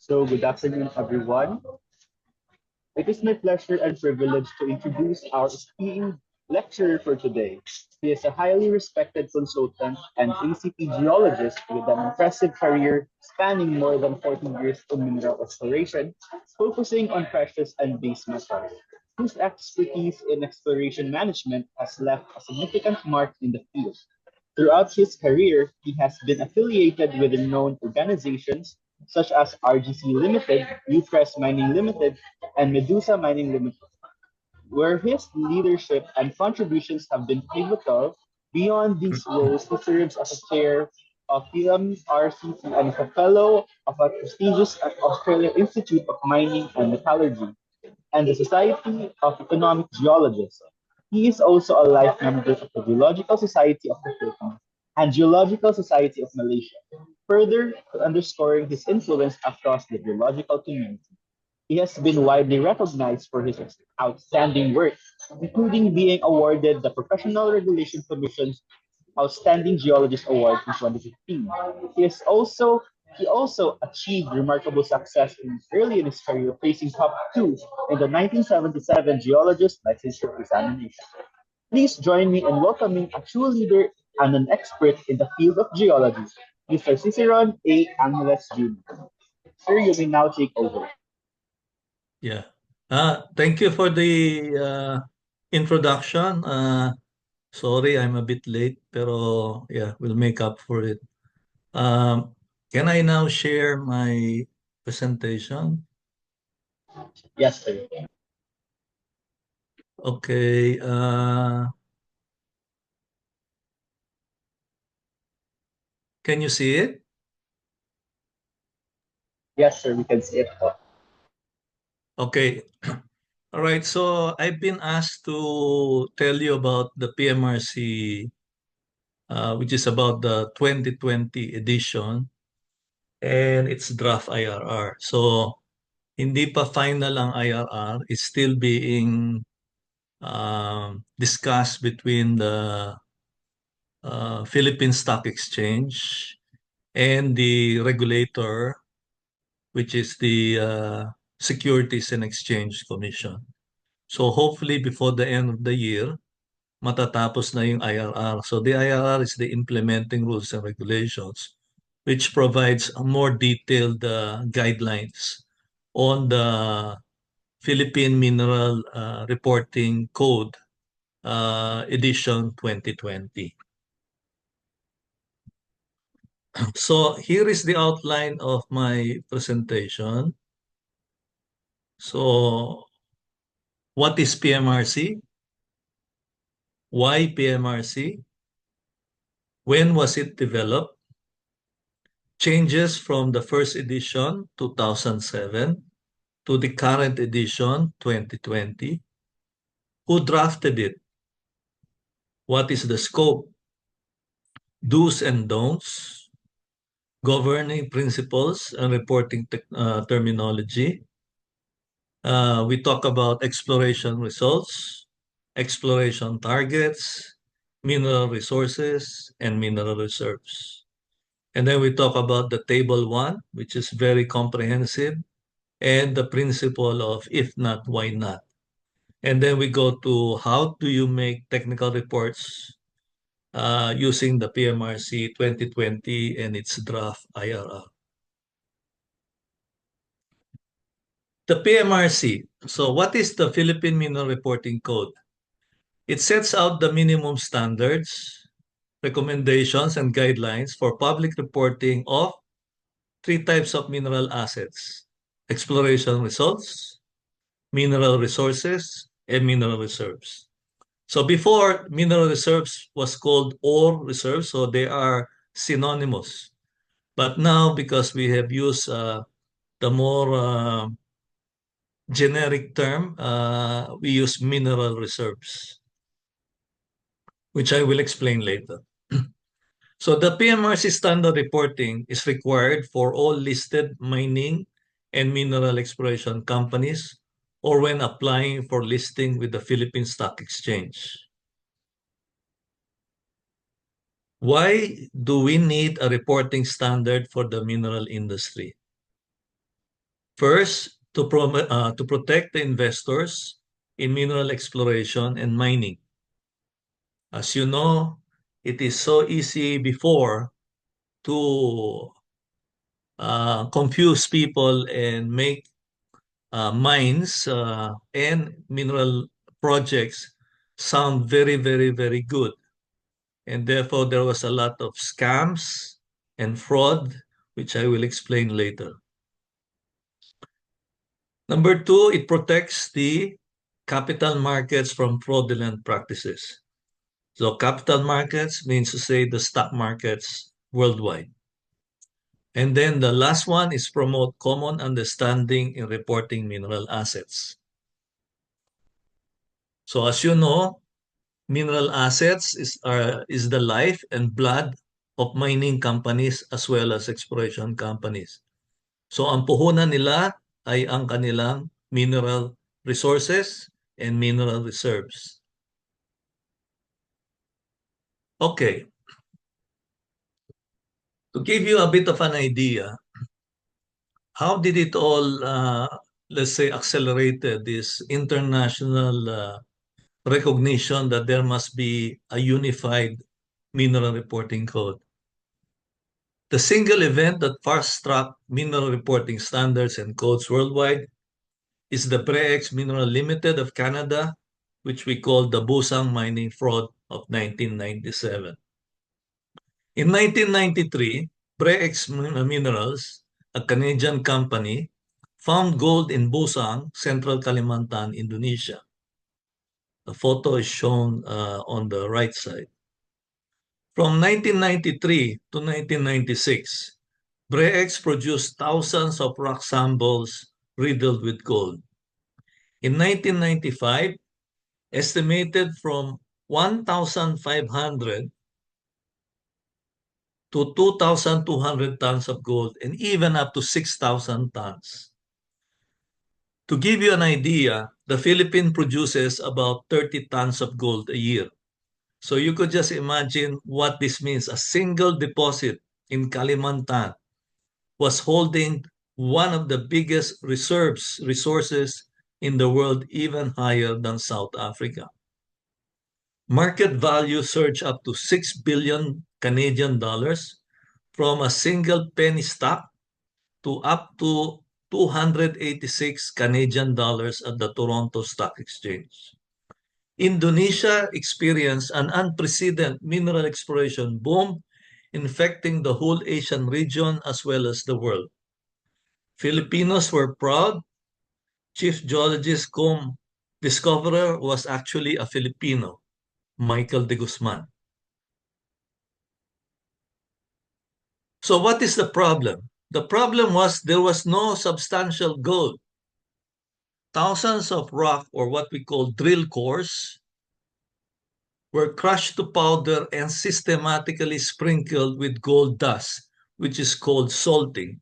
Good afternoon, everyone. It is my pleasure and privilege to introduce our esteemed lecturer for today. He is a highly respected consultant and ACP geologist with an impressive career spanning more than 40 years in mineral exploration, focusing on precious and base metals. His expertise in exploration management has left a significant mark in the field. Throughout his career, he has been affiliated with renowned organizations such as RGC Limited, Newcrest Mining Limited, and Medusa Mining Limited, where his leadership and contributions have been pivotal. Beyond these roles, he serves as a chair of PMRCC and is a fellow of a prestigious Australian Institute of Mining and Metallurgy and the Society of Economic Geologists. He is also a life member of the Geological Society of the Philippines and Geological Society of Malaysia, further underscoring his influence across the geological community. He has been widely recognized for his outstanding work, including being awarded the Professional Regulation Commission's Outstanding Geologist Award in 2015. He also achieved remarkable success early in his career, placing top two in the 1977 Geologist Licensure Examination. Please join me in welcoming a true leader and an expert in the field of geology, Mr. Ciceron A. Angeles Jr. Sir, you may now take over. Yeah. Thank you for the introduction. Sorry, I'm a bit late, pero yeah, we'll make up for it. Can I now share my presentation? Yes, sir. Okay. Can you see it? Yes, sir. We can see it. Okay. All right. So I've been asked to tell you about the PMRC, which is about the 2020 edition and its draft IRR. So hindi pa final ang IRR. It's still being discussed between the Philippine Stock Exchange and the regulator, which is the Securities and Exchange Commission. So hopefully before the end of the year, matatapos na yung IRR. So the IRR is the implementing rules and regulations, which provides a more detailed guidelines on the Philippine Mineral Reporting Code edition 2020. So here is the outline of my presentation. So what is PMRC? Why PMRC? When was it developed? Changes from the first edition, 2007, to the current edition, 2020. Who drafted it? What is the scope? Do's and don'ts, governing principles and reporting terminology. We talk about exploration results, exploration targets, mineral resources, and mineral reserves. And then we talk about the table 1, which is very comprehensive, and the principle of if not, why not. And then we go to how do you make technical reports using the PMRC 2020 and its draft IRR. The PMRC. So what is the Philippine Mineral Reporting Code? It sets out the minimum standards, recommendations, and guidelines for public reporting of three types of mineral assets: exploration results, mineral resources, and mineral reserves. So before, mineral reserves was called ore reserves, so they are synonymous. But now, because we have used the more generic term, we use mineral reserves, which I will explain later. So the PMRC standard reporting is required for all listed mining and mineral exploration companies or when applying for listing with the Philippine Stock Exchange. Why do we need a reporting standard for the mineral industry? First, to protect the investors in mineral exploration and mining. As you know, it is so easy before to confuse people and make mines and mineral projects sound very, very, very good. And therefore, there was a lot of scams and fraud, which I will explain later. Number two, it protects the capital markets from fraudulent practices. So capital markets means to say the stock markets worldwide. And then the last one is promote common understanding in reporting mineral assets. So as you know, mineral assets is the life and blood of mining companies as well as exploration companies. So ang puhunan nila ay ang kanilang mineral resources and mineral reserves. Okay. To give you a bit of an idea, how did it all, let's say, accelerated this international recognition that there must be a unified mineral reporting code? The single event that fast-tracked mineral reporting standards and codes worldwide is the Bre-X Mineral Limited of Canada, which we call the Busang Mining Fraud of 1997. In 1993, Bre-X Minerals, a Canadian company, found gold in Busang, Central Kalimantan, Indonesia. The photo is shown on the right side. From 1993 to 1996, Bre-X produced thousands of rock samples riddled with gold. In 1995, estimated from 1,500 to 2,200 tons of gold and even up to 6,000 tons. To give you an idea, the Philippines produces about 30 tons of gold a year. So you could just imagine what this means. A single deposit in Kalimantan was holding one of the biggest resources in the world, even higher than South Africa. Market value surged up to 6 billion Canadian dollars from a single penny stock to up to 286 Canadian dollars at the Toronto Stock Exchange. Indonesia experienced an unprecedented mineral exploration boom, infecting the whole Asian region as well as the world. Filipinos were proud. Chief geologist cum discoverer was actually a Filipino, Michael de Guzman. So what is the problem? The problem was there was no substantial gold. Thousands of rock, or what we call drill cores, were crushed to powder and systematically sprinkled with gold dust, which is called salting.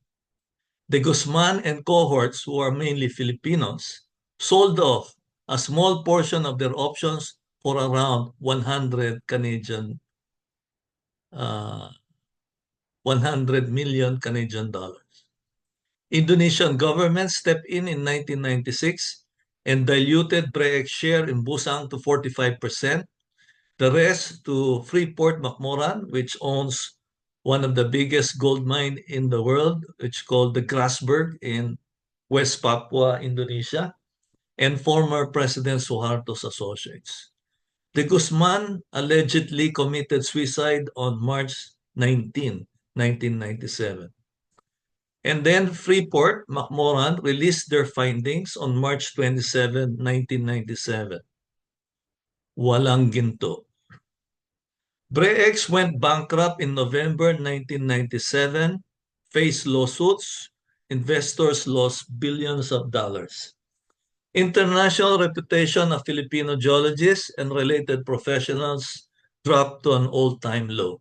De Guzman and cohorts, who are mainly Filipinos, sold off a small portion of their options for around 100 million Canadian dollars. Indonesian government stepped in 1996 and diluted Bre-X share in Busang to 45%. The rest to Freeport-McMoRan, which owns one of the biggest gold mine in the world, which is called the Grasberg in West Papua, Indonesia, and former President Suharto's associates. De Guzman allegedly committed suicide on March 19, 1997. And then Freeport-McMoRan released their findings on March 27, 1997. Walang ginto. Bre-X went bankrupt in November 1997, faced lawsuits, investors lost billions of dollars. International reputation of Filipino geologists and related professionals dropped to an all-time low.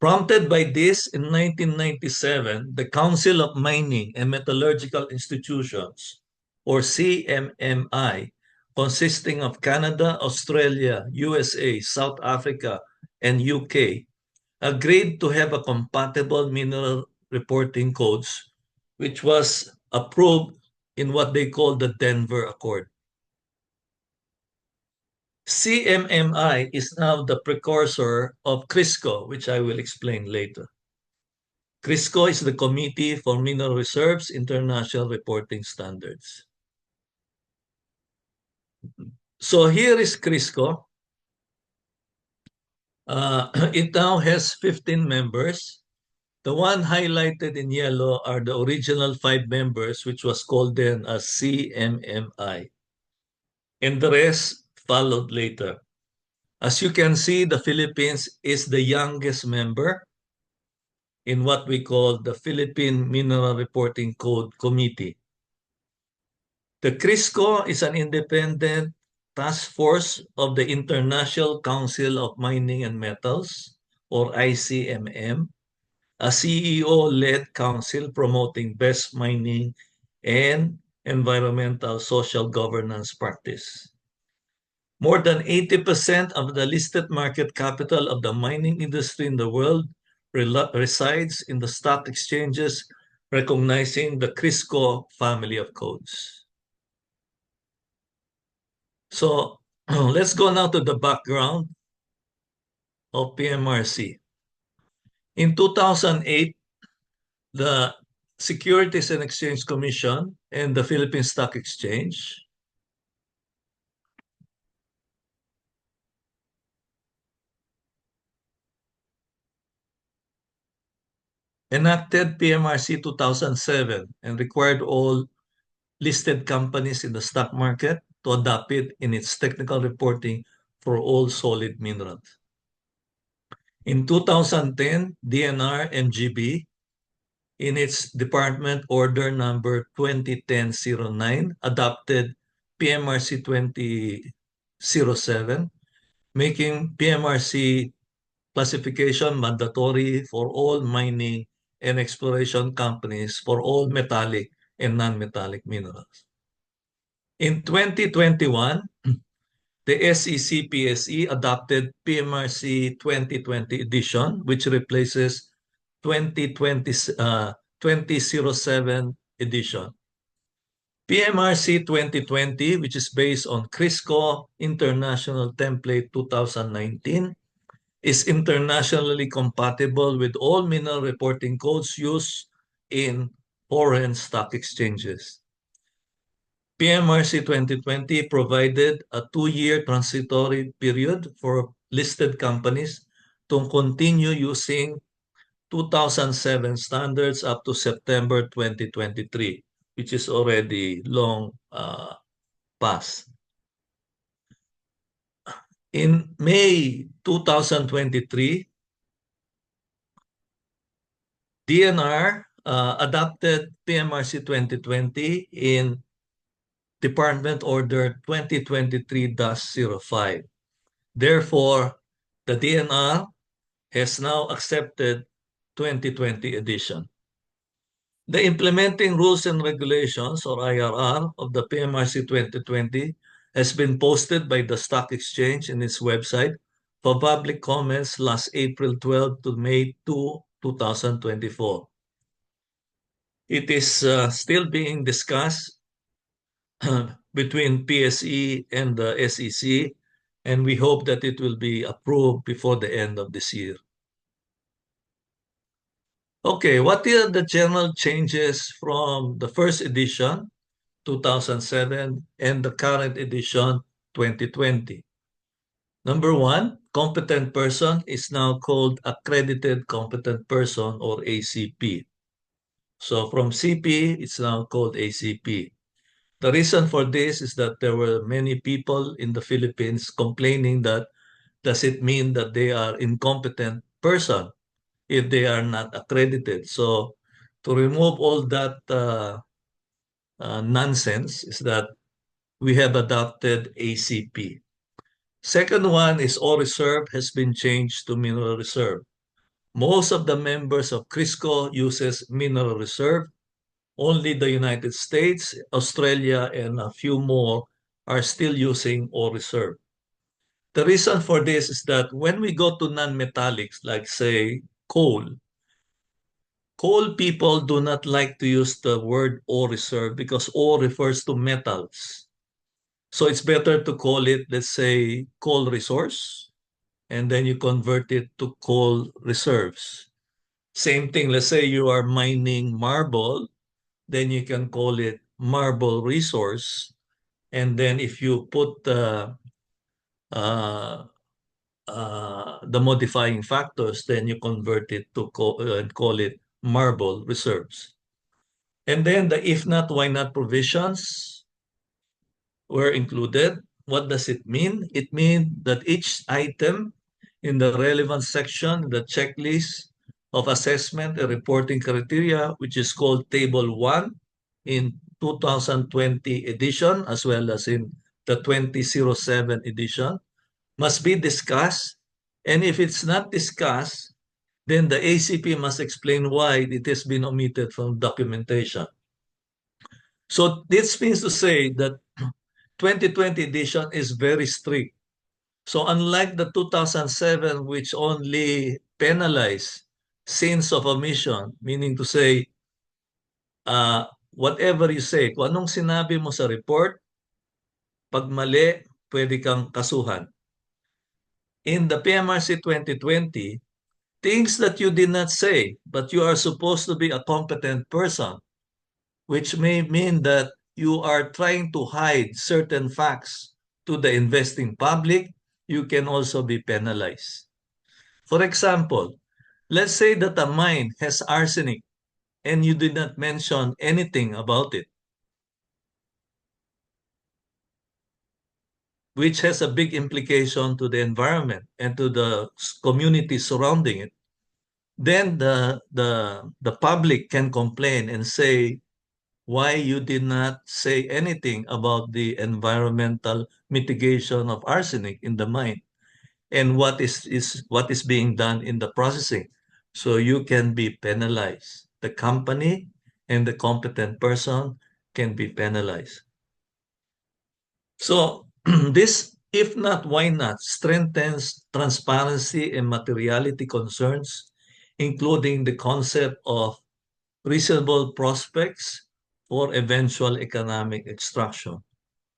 Prompted by this, in 1997, the Council of Mining and Metallurgical Institutions, or CMMI, consisting of Canada, Australia, USA, South Africa, and UK, agreed to have a compatible mineral reporting codes which was approved in what they call the Denver Accord. CMMI is now the precursor of CRISCO, which I will explain later. CRISCO is the Committee for Mineral Reserves International Reporting Standards. So here is CRISCO. It now has 15 members. The one highlighted in yellow are the original 5 members, which was called then as CMMI. And the rest followed later. As you can see, the Philippines is the youngest member in what we call the Philippine Mineral Reporting Code Committee. The CRISCO is an independent task force of the International Council of Mining and Metals, or ICMM, a CEO-led council promoting best mining and environmental social governance practice. More than 80% of the listed market capital of the mining industry in the world resides in the stock exchanges recognizing the CRISCO family of codes. So let's go now to the background of PMRC. In 2008, the Securities and Exchange Commission and the Philippine Stock Exchange enacted PMRC 2007 and required all listed companies in the stock market to adopt it in its technical reporting for all solid minerals. In 2010, DNR MGB, in its Department Order number 2010-09, adopted PMRC 2007, making PMRC classification mandatory for all mining and exploration companies for all metallic and non-metallic minerals. In 2021, the SEC PSE adopted PMRC 2020 edition, which replaces 2007 edition. PMRC 2020, which is based on CRISCO International Template 2019, is internationally compatible with all mineral reporting codes used in foreign stock exchanges. PMRC 2020 provided a 2-year transitory period for listed companies to continue using 2007 standards up to September 2023, which is already long past. In May 2023, DNR adopted PMRC 2020 in Department Order 2023-05. Therefore, the DNR has now accepted 2020 edition. The implementing rules and regulations, or IRR, of the PMRC 2020 has been posted by the stock exchange in its website for public comments last April 12 to May 2, 2024. It is still being discussed between PSE and the SEC, and we hope that it will be approved before the end of this year. Okay, what are the general changes from the first edition, 2007, and the current edition, 2020? Number 1, competent person is now called accredited competent person, or ACP. So from CP, it's now called ACP. The reason for this is that there were many people in the Philippines complaining that does it mean that they are incompetent person if they are not accredited. So to remove all that nonsense is that we have adopted ACP. Second one is all reserve has been changed to mineral reserve. Most of the members of CRISCO uses mineral reserve. Only the United States, Australia, and a few more are still using ore reserve. The reason for this is that when we go to non-metallics, like say coal, Coal people do not like to use the word ore reserve because ore refers to metals. So it's better to call it, let's say, coal resource, and then you convert it to coal reserves. Same thing, let's say you are mining marble, then you can call it marble resource. And then if you put uh, the modifying factors, then you convert it to call it marble reserves. And then the if not, why not provisions were included. What does it mean? It means that each item in the relevant section, the checklist of assessment and reporting criteria, which is called Table 1 in 2020 edition, as well as in the 2007 edition, must be discussed. And if it's not discussed, then the ACP must explain why it has been omitted from documentation. So this means to say that 2020 edition is very strict. So unlike the 2007, which only penalized sins of omission, meaning to say, whatever you say, kung anong sinabi mo sa report, pag mali, pwede kang kasuhan. In the PMRC 2020, things that you did not say, but you are supposed to be a competent person, which may mean that you are trying to hide certain facts to the investing public, you can also be penalized. For example, let's say that a mine has arsenic and you did not mention anything about it, which has a big implication to the environment and to the community surrounding it. Then the public can complain and say why you did not say anything about the environmental mitigation of arsenic in the mine and what is being done in the processing. So you can be penalized. The company and the competent person can be penalized. So this, if not, why not, strengthens transparency and materiality concerns, including the concept of reasonable prospects for eventual economic extraction,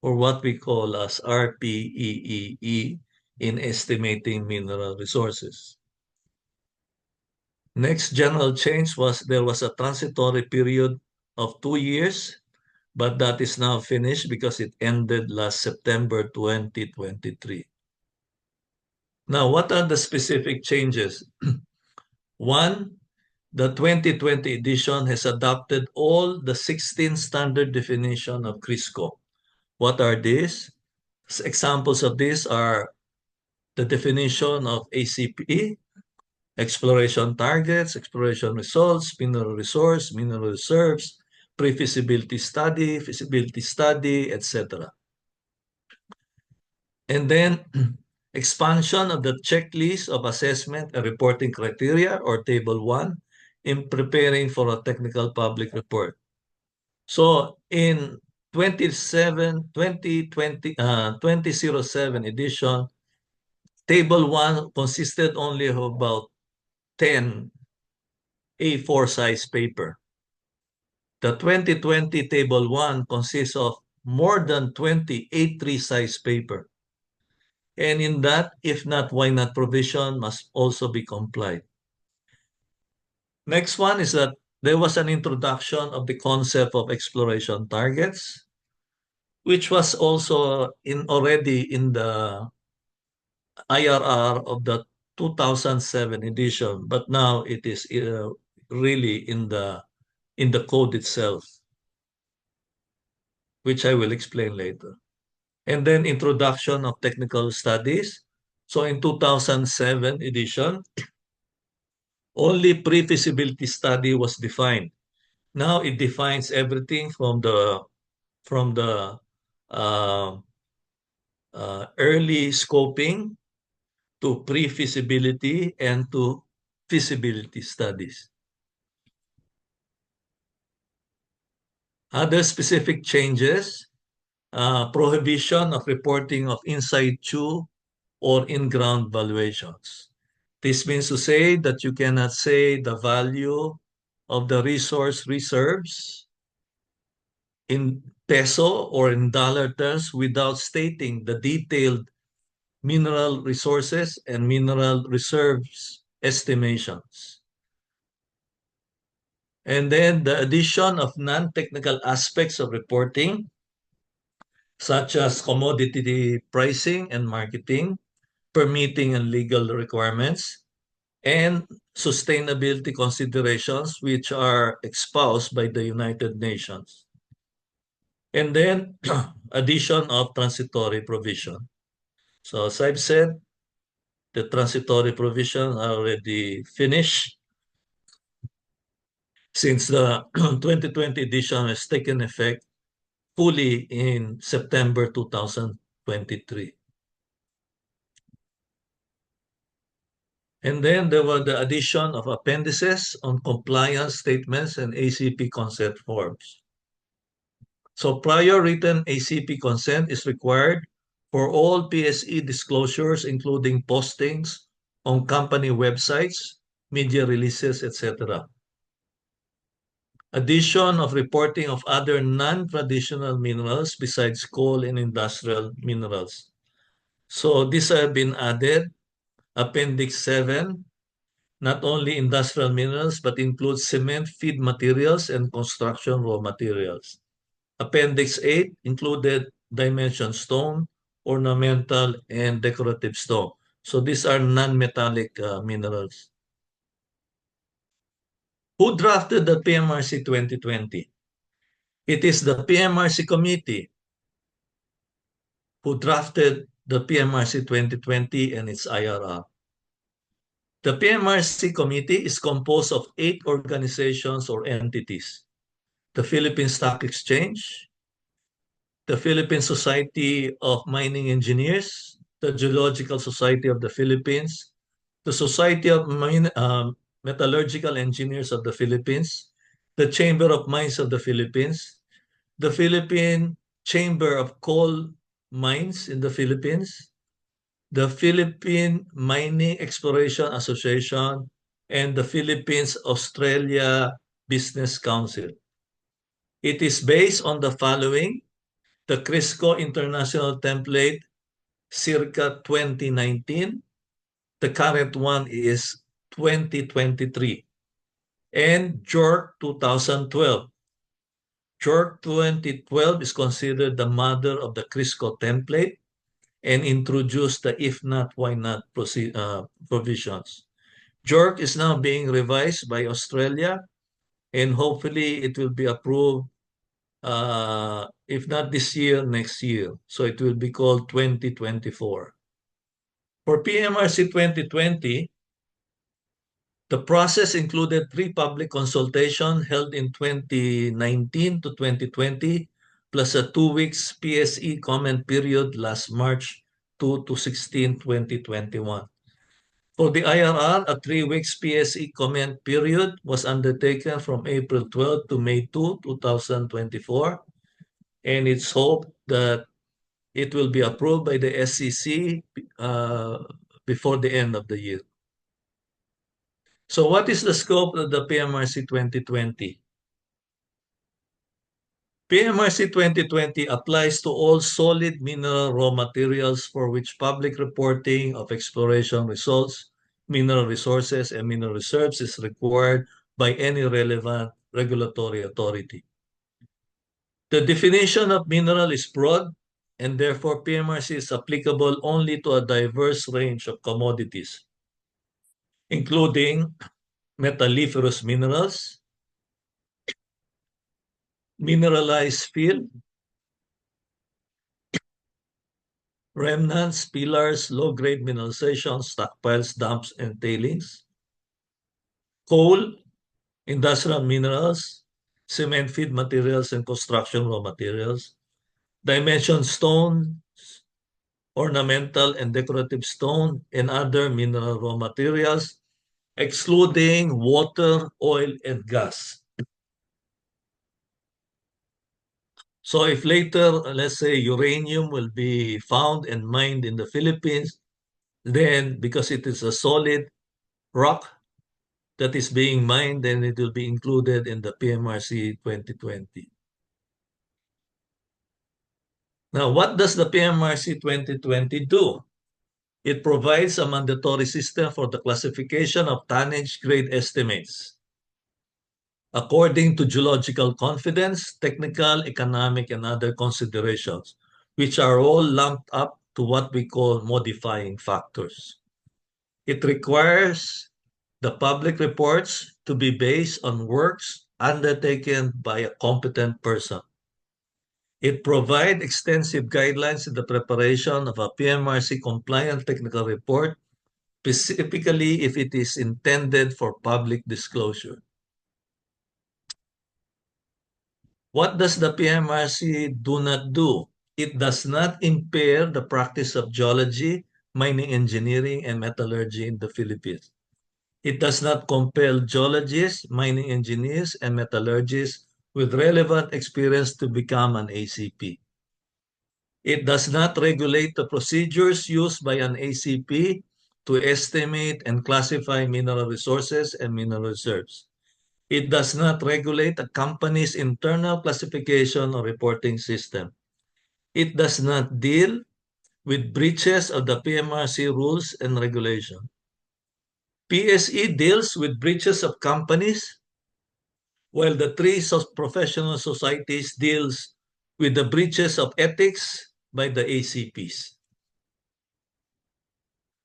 or what we call as RPEEE in estimating mineral resources. Next general change was there was a transitory period of 2 years, but that is now finished because it ended last September 2023. Now, what are the specific changes? One, the 2020 edition has adopted all the 16 standard definition of CRISCO. What are these? Examples of these are the definition of ACP, exploration targets, exploration results, mineral resource, mineral reserves, pre-feasibility study, feasibility study, etc. And then expansion of the checklist of assessment and reporting criteria, or Table 1, in preparing for a technical public report. So in 2007 edition, Table 1 consisted only of about 10 A4 size paper. The 2020 Table 1 consists of more than 20 A3 size paper. And in that, if not, why not provision must also be complied. Next one is that there was an introduction of the concept of exploration targets, which was also already in the IRR of the 2007 edition, but now it is really in the code itself, which I will explain later. And then introduction of technical studies. So in 2007 edition, only pre-feasibility study was defined. Now it defines everything from the uh, early scoping to pre-feasibility and to feasibility studies. Other specific changes, prohibition of reporting of inside situ or in-ground valuations. This means to say that you cannot say the value of the resource reserves in peso or in dollar terms without stating the detailed mineral resources and mineral reserves estimations. And then the addition of non-technical aspects of reporting, such as commodity pricing and marketing, permitting and legal requirements, and sustainability considerations, which are espoused by the United Nations. And then addition of transitory provision. So as I've said, the transitory provision are already finished since the 2020 edition has taken effect fully in September 2023. And then there were the addition of appendices on compliance statements and ACP consent forms. So prior written ACP consent is required for all PSE disclosures, including postings on company websites, media releases, etc. Addition of reporting of other non-traditional minerals besides coal and industrial minerals. So these have been added. Appendix 7, not only industrial minerals, but includes cement feed materials and construction raw materials. Appendix 8 included dimension stone, ornamental, and decorative stone. So these are non-metallic minerals. Who drafted the PMRC 2020? It is the PMRC committee who drafted the PMRC 2020 and its IRR. The PMRC committee is composed of 8 organizations or entities: the Philippine Stock Exchange, the Philippine Society of Mining Engineers, the Geological Society of the Philippines, the Society of Metallurgical Engineers of the Philippines, the Chamber of Mines of the Philippines, the Philippine Chamber of Coal Mines in the Philippines, the Philippine Mining Exploration Association, and the Philippines-Australia Business Council. It is based on the following: the CRISCO International Template circa 2019, the current one is 2023, and JORC 2012. JORC 2012 is considered the mother of the CRISCO template and introduced the if not, why not provisions. JORC is now being revised by Australia, and hopefully it will be approved, if not this year, next year. So it will be called 2024. For PMRC 2020, the process included 3 public consultations held in 2019 to 2020, plus a 2 weeks PSE comment period last March 2 to 16, 2021. For the IRR, a 3 weeks PSE comment period was undertaken from April 12 to May 2, 2024, and it's hoped that it will be approved by the SEC before the end of the year. So what is the scope of the PMRC 2020? PMRC 2020 applies to all solid mineral raw materials for which public reporting of exploration results, mineral resources, and mineral reserves is required by any relevant regulatory authority. The definition of mineral is broad, and therefore PMRC is applicable only to a diverse range of commodities, including metalliferous minerals, mineralized field, remnants, pillars, low-grade mineralization, stockpiles, dumps, and tailings, coal, industrial minerals, cement feed materials, and construction raw materials, dimension stone, ornamental and decorative stone, and other mineral raw materials, excluding water, oil, and gas. So if later, let's say, uranium will be found and mined in the Philippines, then because it is a solid rock, that is being mined, then it will be included in the PMRC 2020. Now, what does the PMRC 2020 do? It provides a mandatory system for the classification of tonnage grade estimates according to geological confidence, technical, economic, and other considerations, which are all lumped up to what we call modifying factors. It requires the public reports to be based on works undertaken by a competent person. It provides extensive guidelines in the preparation of a PMRC compliant technical report, specifically if it is intended for public disclosure. What does the PMRC do not do? It does not impair the practice of geology, mining engineering, and metallurgy in the Philippines. It does not compel geologists, mining engineers, and metallurgists with relevant experience to become an ACP. It does not regulate the procedures used by an ACP to estimate and classify mineral resources and mineral reserves. It does not regulate a company's internal classification or reporting system. It does not deal with breaches of the PMRC rules and regulation. PSE deals with breaches of companies, while the three professional societies deals with the breaches of ethics by the ACPs.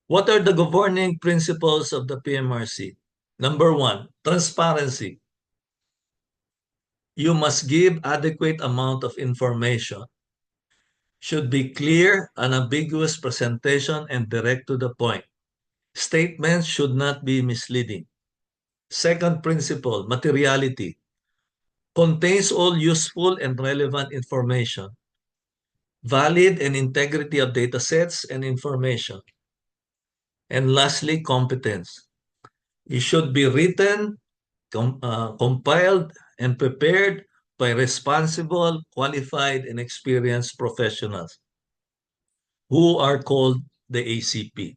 What are the governing principles of the PMRC? Number one, transparency. You must give adequate amount of information. Should be clear, unambiguous presentation, and direct to the point. Statements should not be misleading. Second principle, materiality. Contains all useful and relevant information. Valid and integrity of data sets and information. And lastly, competence. It should be written, compiled, and prepared by responsible, qualified, and experienced professionals who are called the ACP.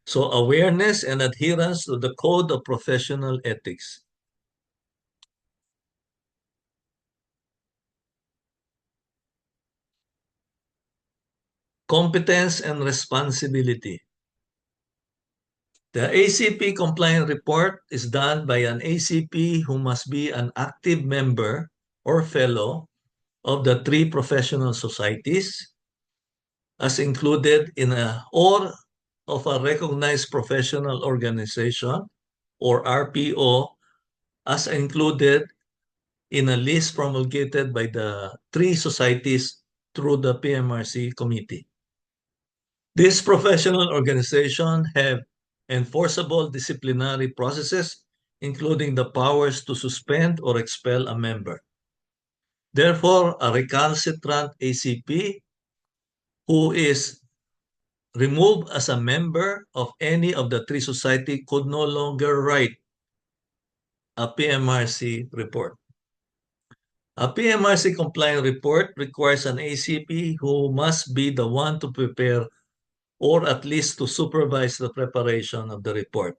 So awareness and adherence to the Code of Professional Ethics. Competence and responsibility. The ACP compliant report is done by an ACP who must be an active member or fellow of the three professional societies as included in or of a recognized professional organization or RPO as included in a list promulgated by the three societies through the PMRC committee. These professional organizations have enforceable disciplinary processes, including the powers to suspend or expel a member. Therefore, a recalcitrant ACP who is removed as a member of any of the three societies could no longer write a PMRC report. A PMRC compliant report requires an ACP who must be the one to prepare or at least to supervise the preparation of the report.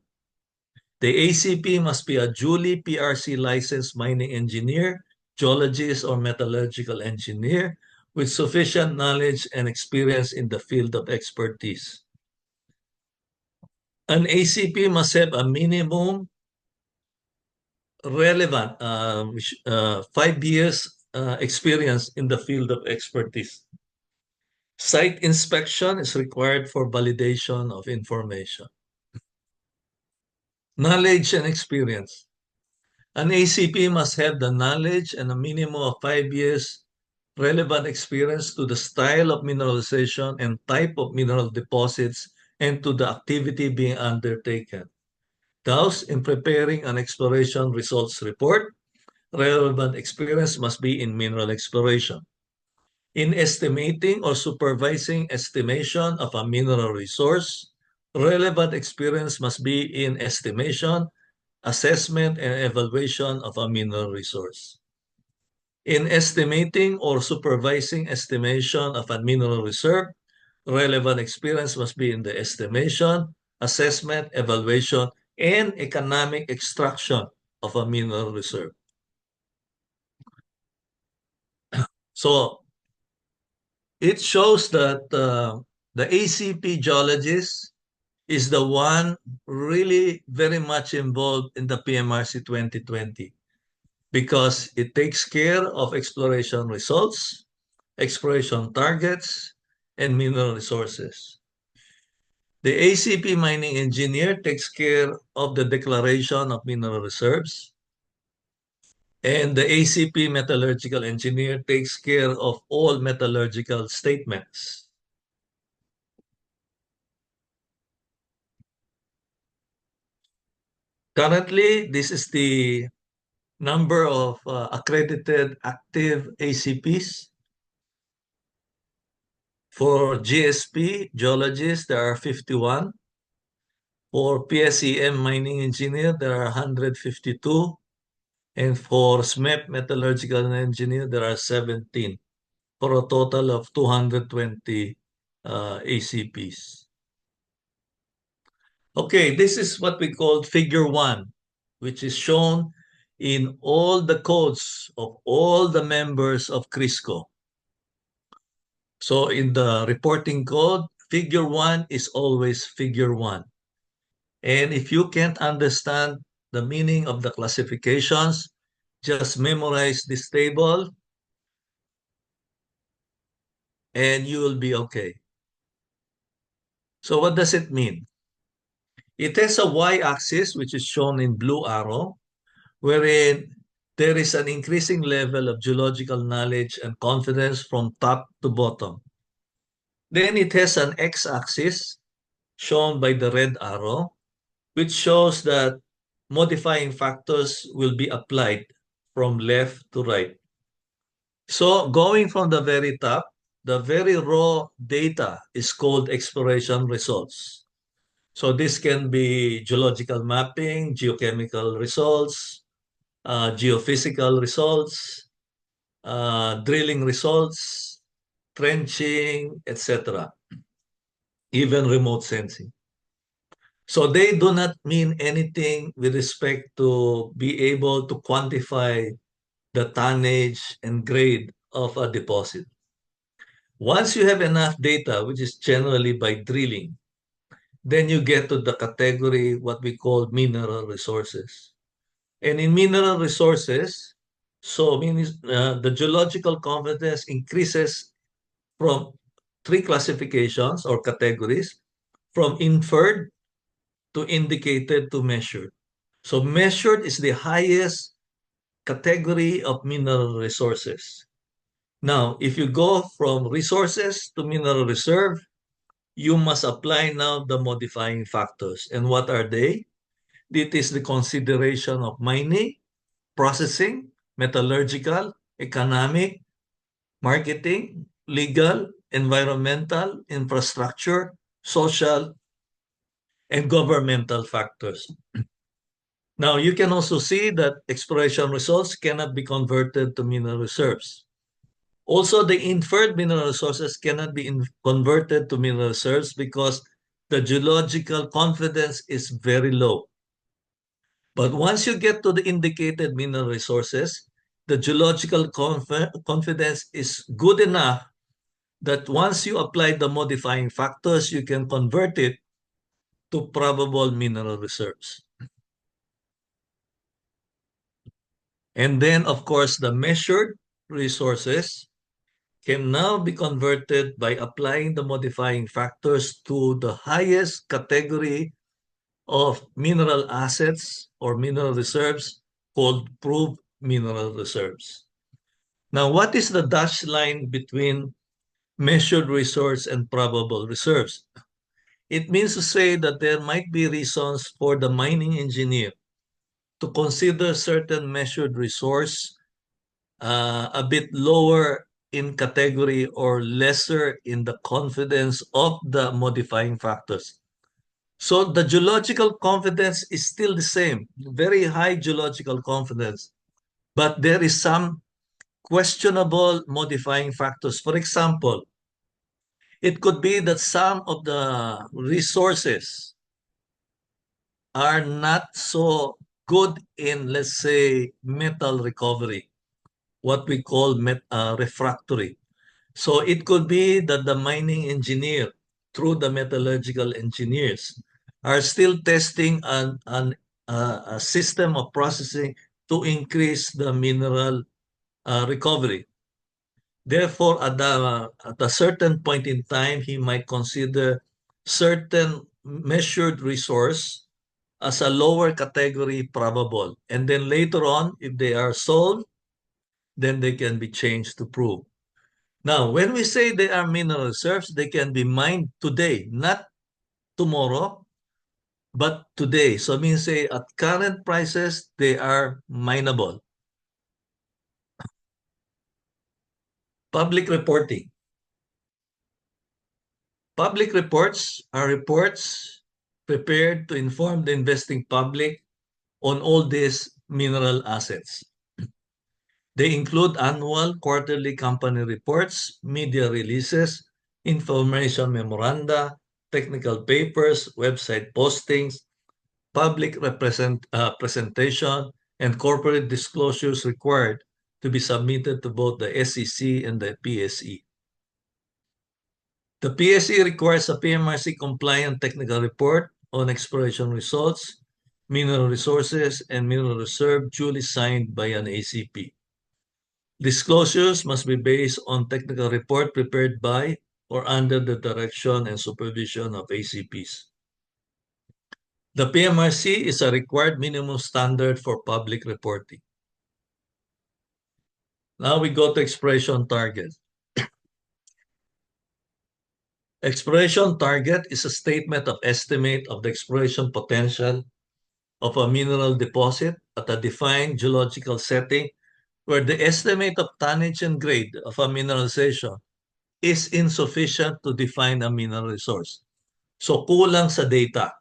The ACP must be a duly PRC licensed mining engineer, geologist, or metallurgical engineer with sufficient knowledge and experience in the field of expertise. An ACP must have a minimum relevant 5 years experience in the field of expertise. Site inspection is required for validation of information. Knowledge and experience. An ACP must have the knowledge and a minimum of 5 years relevant experience to the style of mineralization and type of mineral deposits and to the activity being undertaken. Thus, in preparing an exploration results report, relevant experience must be in mineral exploration. In estimating or supervising estimation of a mineral resource, relevant experience must be in estimation, assessment, and evaluation of a mineral resource. In estimating or supervising estimation of a mineral reserve, relevant experience must be in the estimation, assessment, evaluation, and economic extraction of a mineral reserve. So it shows that the ACP geologist is the one really very much involved in the PMRC 2020 because it takes care of exploration results, exploration targets, and mineral resources. The ACP mining engineer takes care of the declaration of mineral reserves, and the ACP metallurgical engineer takes care of all metallurgical statements. Currently, this is the number of accredited active ACPs. For GSP geologists, there are 51. For PSEM mining engineer, there are 152. And for SMEP metallurgical engineer, there are 17, for a total of 220 ACPs. Okay, this is what we call figure 1, which is shown in all the codes of all the members of CRISCO. So in the reporting code, figure 1 is always figure 1. And if you can't understand the meaning of the classifications, just memorize this table and you will be okay. So what does it mean? It has a y-axis, which is shown in blue arrow, wherein there is an increasing level of geological knowledge and confidence from top to bottom. Then it has an x-axis, shown by the red arrow, which shows that modifying factors will be applied from left to right. So going from the very top, the very raw data is called exploration results. So this can be geological mapping, geochemical results, geophysical results, drilling results, trenching, etc., even remote sensing. So they do not mean anything with respect to be able to quantify the tonnage and grade of a deposit. Once you have enough data, which is generally by drilling, then you get to the category what we call mineral resources. And in mineral resources, so the geological confidence increases from 3 classifications or categories, from inferred to indicated to measured. So measured is the highest category of mineral resources. Now, if you go from resources to mineral reserve, you must apply now the modifying factors. And what are they? It is the consideration of mining, processing, metallurgical, economic, marketing, legal, environmental, infrastructure, social, and governmental factors. Now, you can also see that exploration results cannot be converted to mineral reserves. Also, the inferred mineral resources cannot be converted to mineral reserves because the geological confidence is very low. But once you get to the indicated mineral resources, the geological confidence is good enough that once you apply the modifying factors, you can convert it to probable mineral reserves. And then, of course, the measured resources can now be converted by applying the modifying factors to the highest category of mineral assets or mineral reserves called proved mineral reserves. Now, what is the dashed line between measured resource and probable reserves? It means to say that there might be reasons for the mining engineer to consider certain measured resource a bit lower in category or lesser in the confidence of the modifying factors. So the geological confidence is still the same, very high geological confidence, but there is some questionable modifying factors. For example, it could be that some of the resources are not so good in, let's say, metal recovery, what we call refractory. So it could be that the mining engineer, through the metallurgical engineers, are still testing a system of processing to increase the mineral recovery. Therefore, at a certain point in time, he might consider certain measured resource as a lower category probable. And then later on, if they are sold, then they can be changed to prove. Now, when we say they are mineral reserves, they can be mined today, not tomorrow, but today. So it means say at current prices, they are mineable. Public reporting. Public reports are reports prepared to inform the investing public on all these mineral assets. They include annual, quarterly company reports, media releases, information memoranda, technical papers, website postings, public presentation, and corporate disclosures required to be submitted to both the SEC and the PSE. The PSE requires a PMRC compliant technical report on exploration results, mineral resources, and mineral reserve duly signed by an ACP. Disclosures must be based on technical report prepared by or under the direction and supervision of ACPs. The PMRC is a required minimum standard for public reporting. Now we go to exploration target. Exploration target is a statement of estimate of the exploration potential of a mineral deposit at a defined geological setting where the estimate of tonnage and grade of a mineralization is insufficient to define a mineral resource. So kulang sa data.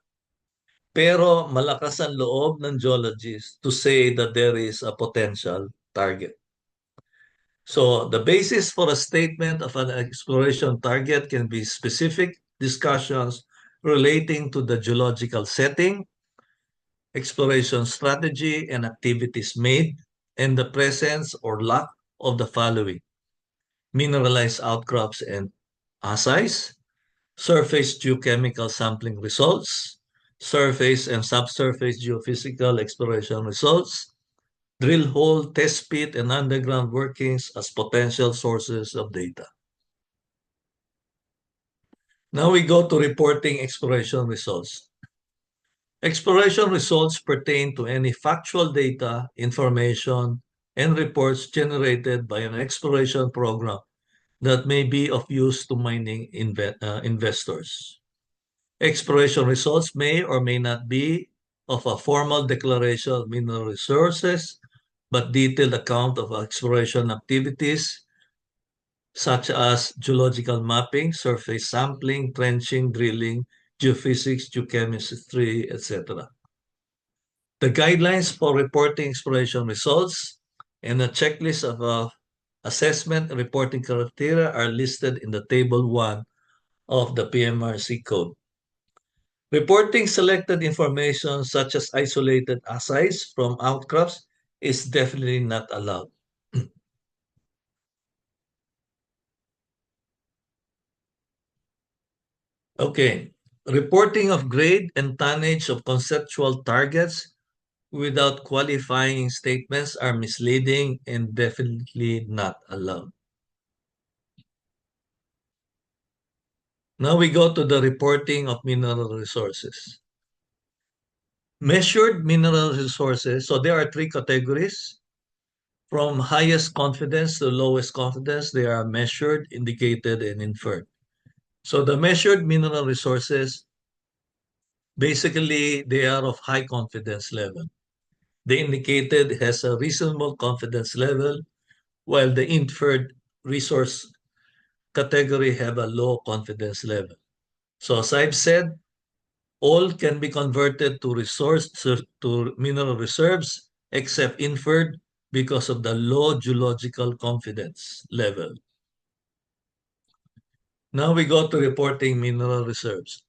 Pero malakas ang loob ng geologists to say that there is a potential target. So the basis for a statement of an exploration target can be specific discussions relating to the geological setting, exploration strategy and activities made, and the presence or lack of the following: mineralized outcrops and assays, surface geochemical sampling results, surface and subsurface geophysical exploration results, drill hole, test pit, and underground workings as potential sources of data. Now we go to reporting exploration results. Exploration results pertain to any factual data, information, and reports generated by an exploration program that may be of use to mining investors. Exploration results may or may not be of a formal declaration of mineral resources, but detailed account of exploration activities such as geological mapping, surface sampling, trenching, drilling, geophysics, geochemistry, etc. The guidelines for reporting exploration results and a checklist of assessment and reporting criteria are listed in the Table 1 of the PMRC Code. Reporting selected information such as isolated assays from outcrops is definitely not allowed. Okay, reporting of grade and tonnage of conceptual targets without qualifying statements are misleading and definitely not allowed. Now we go to the reporting of mineral resources. Measured mineral resources, so there are three categories. From highest confidence to lowest confidence, they are measured, indicated, and inferred. So the measured mineral resources, basically, they are of high confidence level. The indicated has a reasonable confidence level, while the inferred resource category have a low confidence level. So as I've said, all can be converted to mineral reserves except inferred because of the low geological confidence level. Now we go to reporting mineral reserves.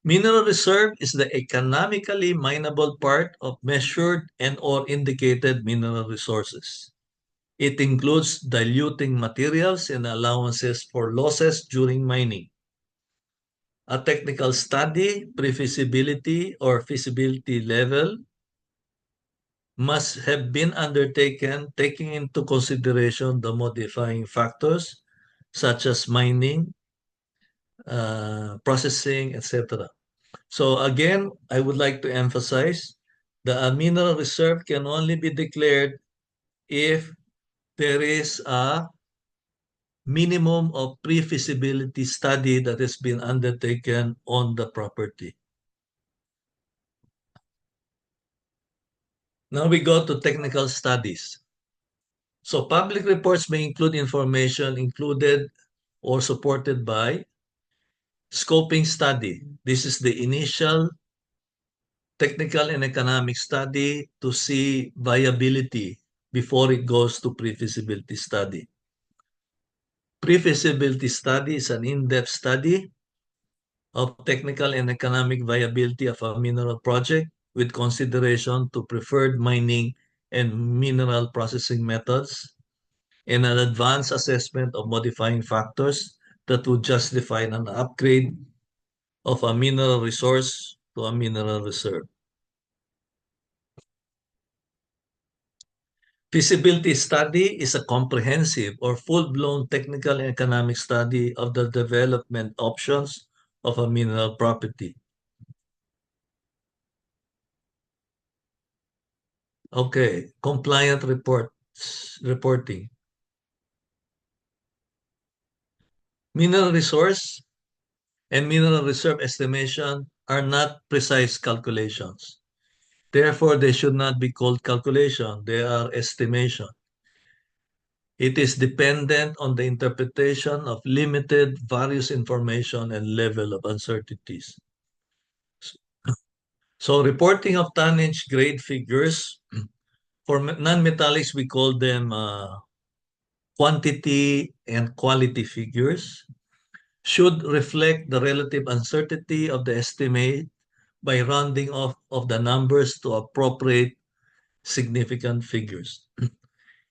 Mineral reserve is the economically mineable part of measured and or indicated mineral resources. It includes diluting materials and allowances for losses during mining. A technical study, pre-feasibility or feasibility level must have been undertaken taking into consideration the modifying factors such as mining, processing, etc. So again, I would like to emphasize that a mineral reserve can only be declared if there is a minimum of pre-feasibility study that has been undertaken on the property. Now we go to technical studies. So public reports may include information included or supported by scoping study. This is the initial technical and economic study to see viability before it goes to pre-feasibility study. Pre-feasibility study is an in-depth study of technical and economic viability of a mineral project with consideration to preferred mining and mineral processing methods and an advanced assessment of modifying factors that would justify an upgrade of a mineral resource to a mineral reserve. Feasibility study is a comprehensive or full-blown technical and economic study of the development options of a mineral property. Okay, compliant reporting. Mineral resource and mineral reserve estimation are not precise calculations. Therefore, they should not be called calculation. They are estimation. It is dependent on the interpretation of limited various information and level of uncertainties. So reporting of tonnage grade figures, for non-metallics, we call them quantity and quality figures, should reflect the relative uncertainty of the estimate by rounding off of the numbers to appropriate significant figures.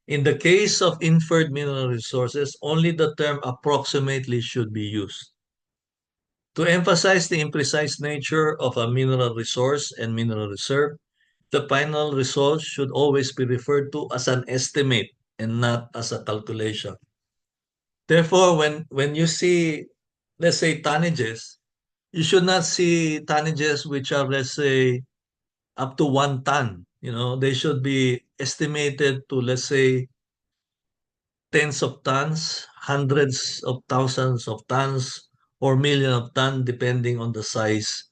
In the case of inferred mineral resources, only the term approximately should be used. To emphasize the imprecise nature of a mineral resource and mineral reserve, the final result should always be referred to as an estimate and not as a calculation. Therefore, when you see, let's say, tonnages, you should not see tonnages which are, let's say, up to 1 ton. They should be estimated to, let's say, tens of tons, hundreds of thousands of tons, or million of tons, depending on the size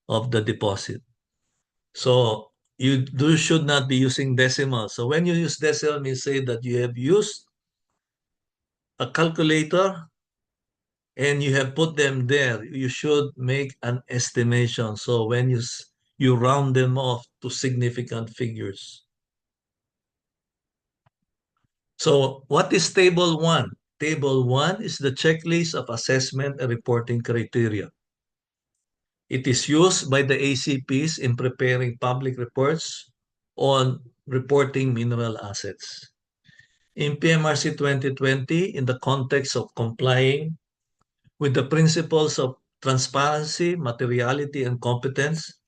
of the deposit. So should not be using decimals. So when you use decimal, you say that you have used a calculator and you have put them there. You should make an estimation. So when you round them off to significant figures. So what is Table 1? Table 1 is the checklist of assessment and reporting criteria. It is used by the ACPs in preparing public reports on reporting mineral assets. In PMRC 2020, in the context of complying with the principles of transparency, materiality, and competence,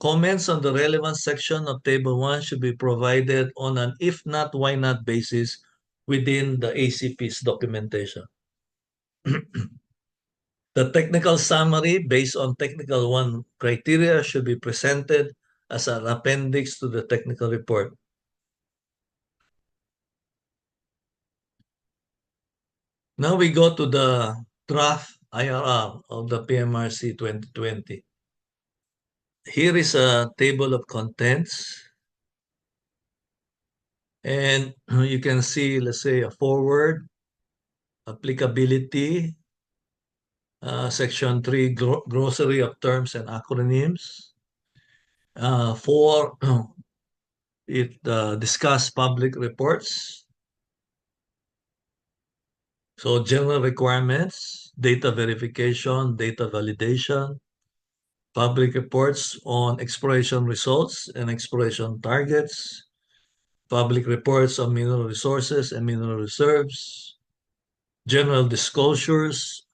comments on the relevant section of Table 1 should be provided on an if not, why not basis within the ACP's documentation. The technical summary based on Technical 1 criteria should be presented as an appendix to the technical report. Now we go to the draft IRR of the PMRC 2020. Here is a table of contents. And you can see, let's say, a forward, applicability, Section 3, glossary of terms and acronyms. 4, it discuss public reports. So general requirements, data verification, data validation, public reports on exploration results and exploration targets, public reports on mineral resources and mineral reserves, general disclosures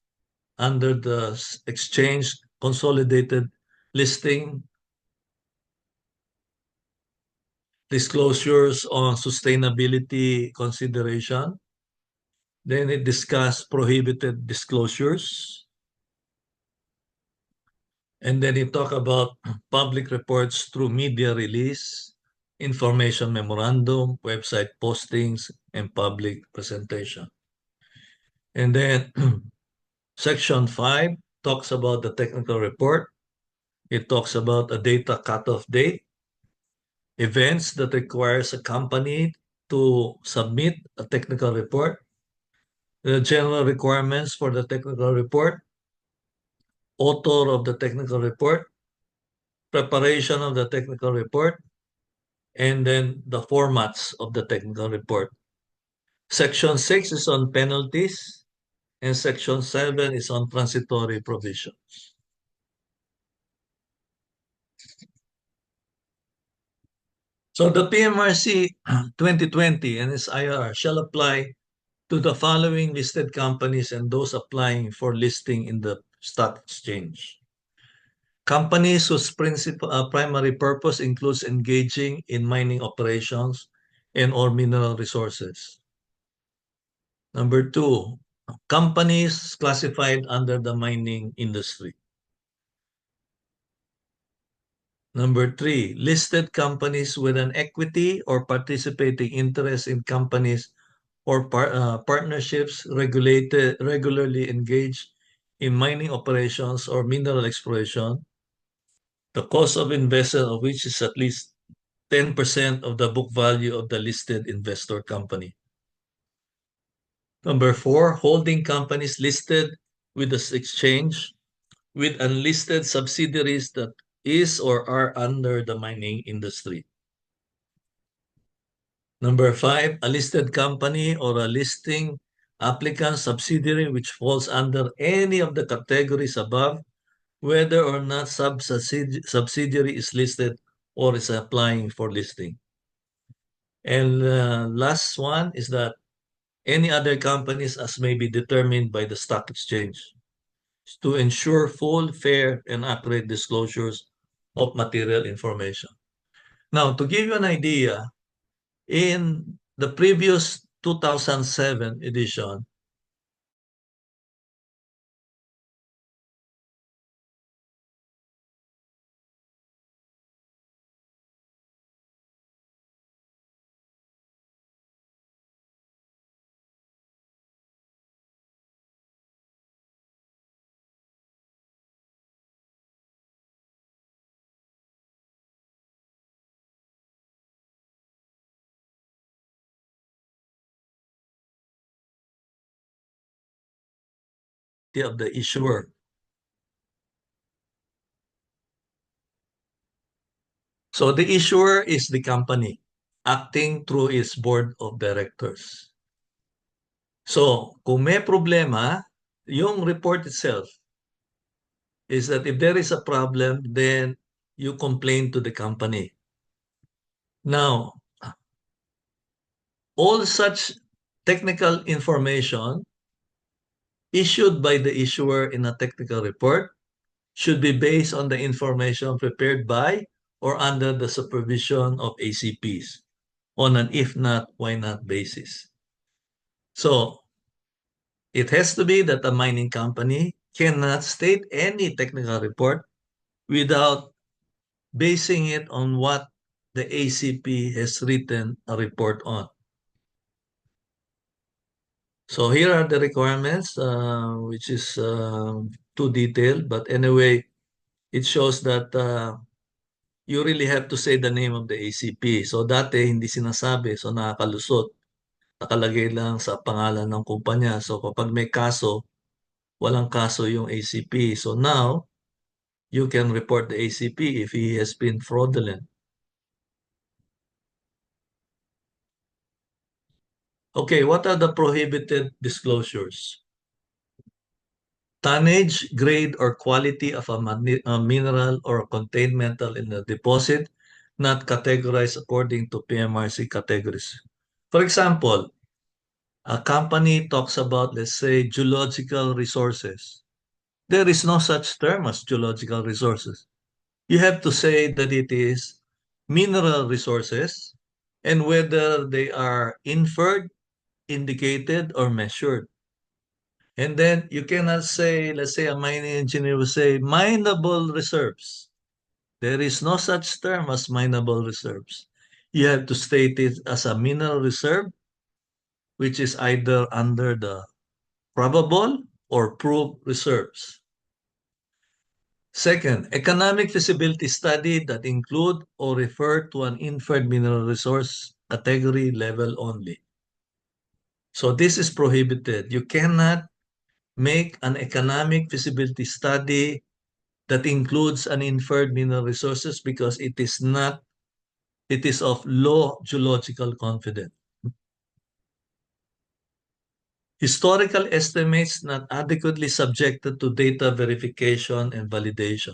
under the exchange consolidated listing, disclosures on sustainability consideration. Then it discussed prohibited disclosures. And then it talked about public reports through media release, information memorandum, website postings, and public presentation. And then Section 5 talks about the technical report. It talks about a data cutoff date, events that requires a company to submit a technical report, the general requirements for the technical report, author of the technical report, preparation of the technical report, and then the formats of the technical report. Section 6 is on penalties, and Section 7 is on transitory provisions. So the PMRC 2020 and its IR shall apply to the following listed companies and those applying for listing in the stock exchange. Companies whose primary purpose includes engaging in mining operations and or mineral resources. Number 2, companies classified under the mining industry. Number 3, listed companies with an equity or participating interest in companies or partnerships regularly engaged in mining operations or mineral exploration, the cost of investment of which is at least 10% of the book value of the listed investor company. Number 4, holding companies listed with the exchange with unlisted subsidiaries that is or are under the mining industry. Number 5, a listed company or a listing applicant subsidiary which falls under any of the categories above, whether or not subsidiary is listed or is applying for listing. And last one is that any other companies as may be determined by the stock exchange to ensure full, fair, and accurate disclosures of material information. Now, to give you an idea, in the previous 2007 edition, of the issuer. So the issuer is the company acting through its board of directors. So kung may problema, yung report itself is that if there is a problem, then you complain to the company. Now, all such technical information issued by the issuer in a technical report should be based on the information prepared by or under the supervision of ACPs on an if not, why not basis. So it has to be that a mining company cannot state any technical report without basing it on what the ACP has written a report on. So here are the requirements, which is too detailed, but anyway, it shows that you really have to say the name of the ACP. So dati hindi sinasabi, so nakakalusot. Nakalagay lang sa pangalan ng kumpanya. So kapag may kaso, walang kaso yung ACP. So now, you can report the ACP if he has been fraudulent. Okay, what are the prohibited disclosures? Tonnage, grade, or quality of a mineral or contained metal in the deposit, not categorized according to PMRC categories. For example, a company talks about, let's say, geological resources. There is no such term as geological resources. You have to say that it is mineral resources and whether they are inferred, indicated, or measured. And then you cannot say, let's say a mining engineer will say, mineable reserves. There is no such term as mineable reserves. You have to state it as a mineral reserve, which is either under the probable or proved reserves. Second, economic feasibility study that include or refer to an inferred mineral resource category level only. So this is prohibited. You cannot make an economic feasibility study that includes an inferred mineral resources because it is of low geological confidence. Historical estimates not adequately subjected to data verification and validation.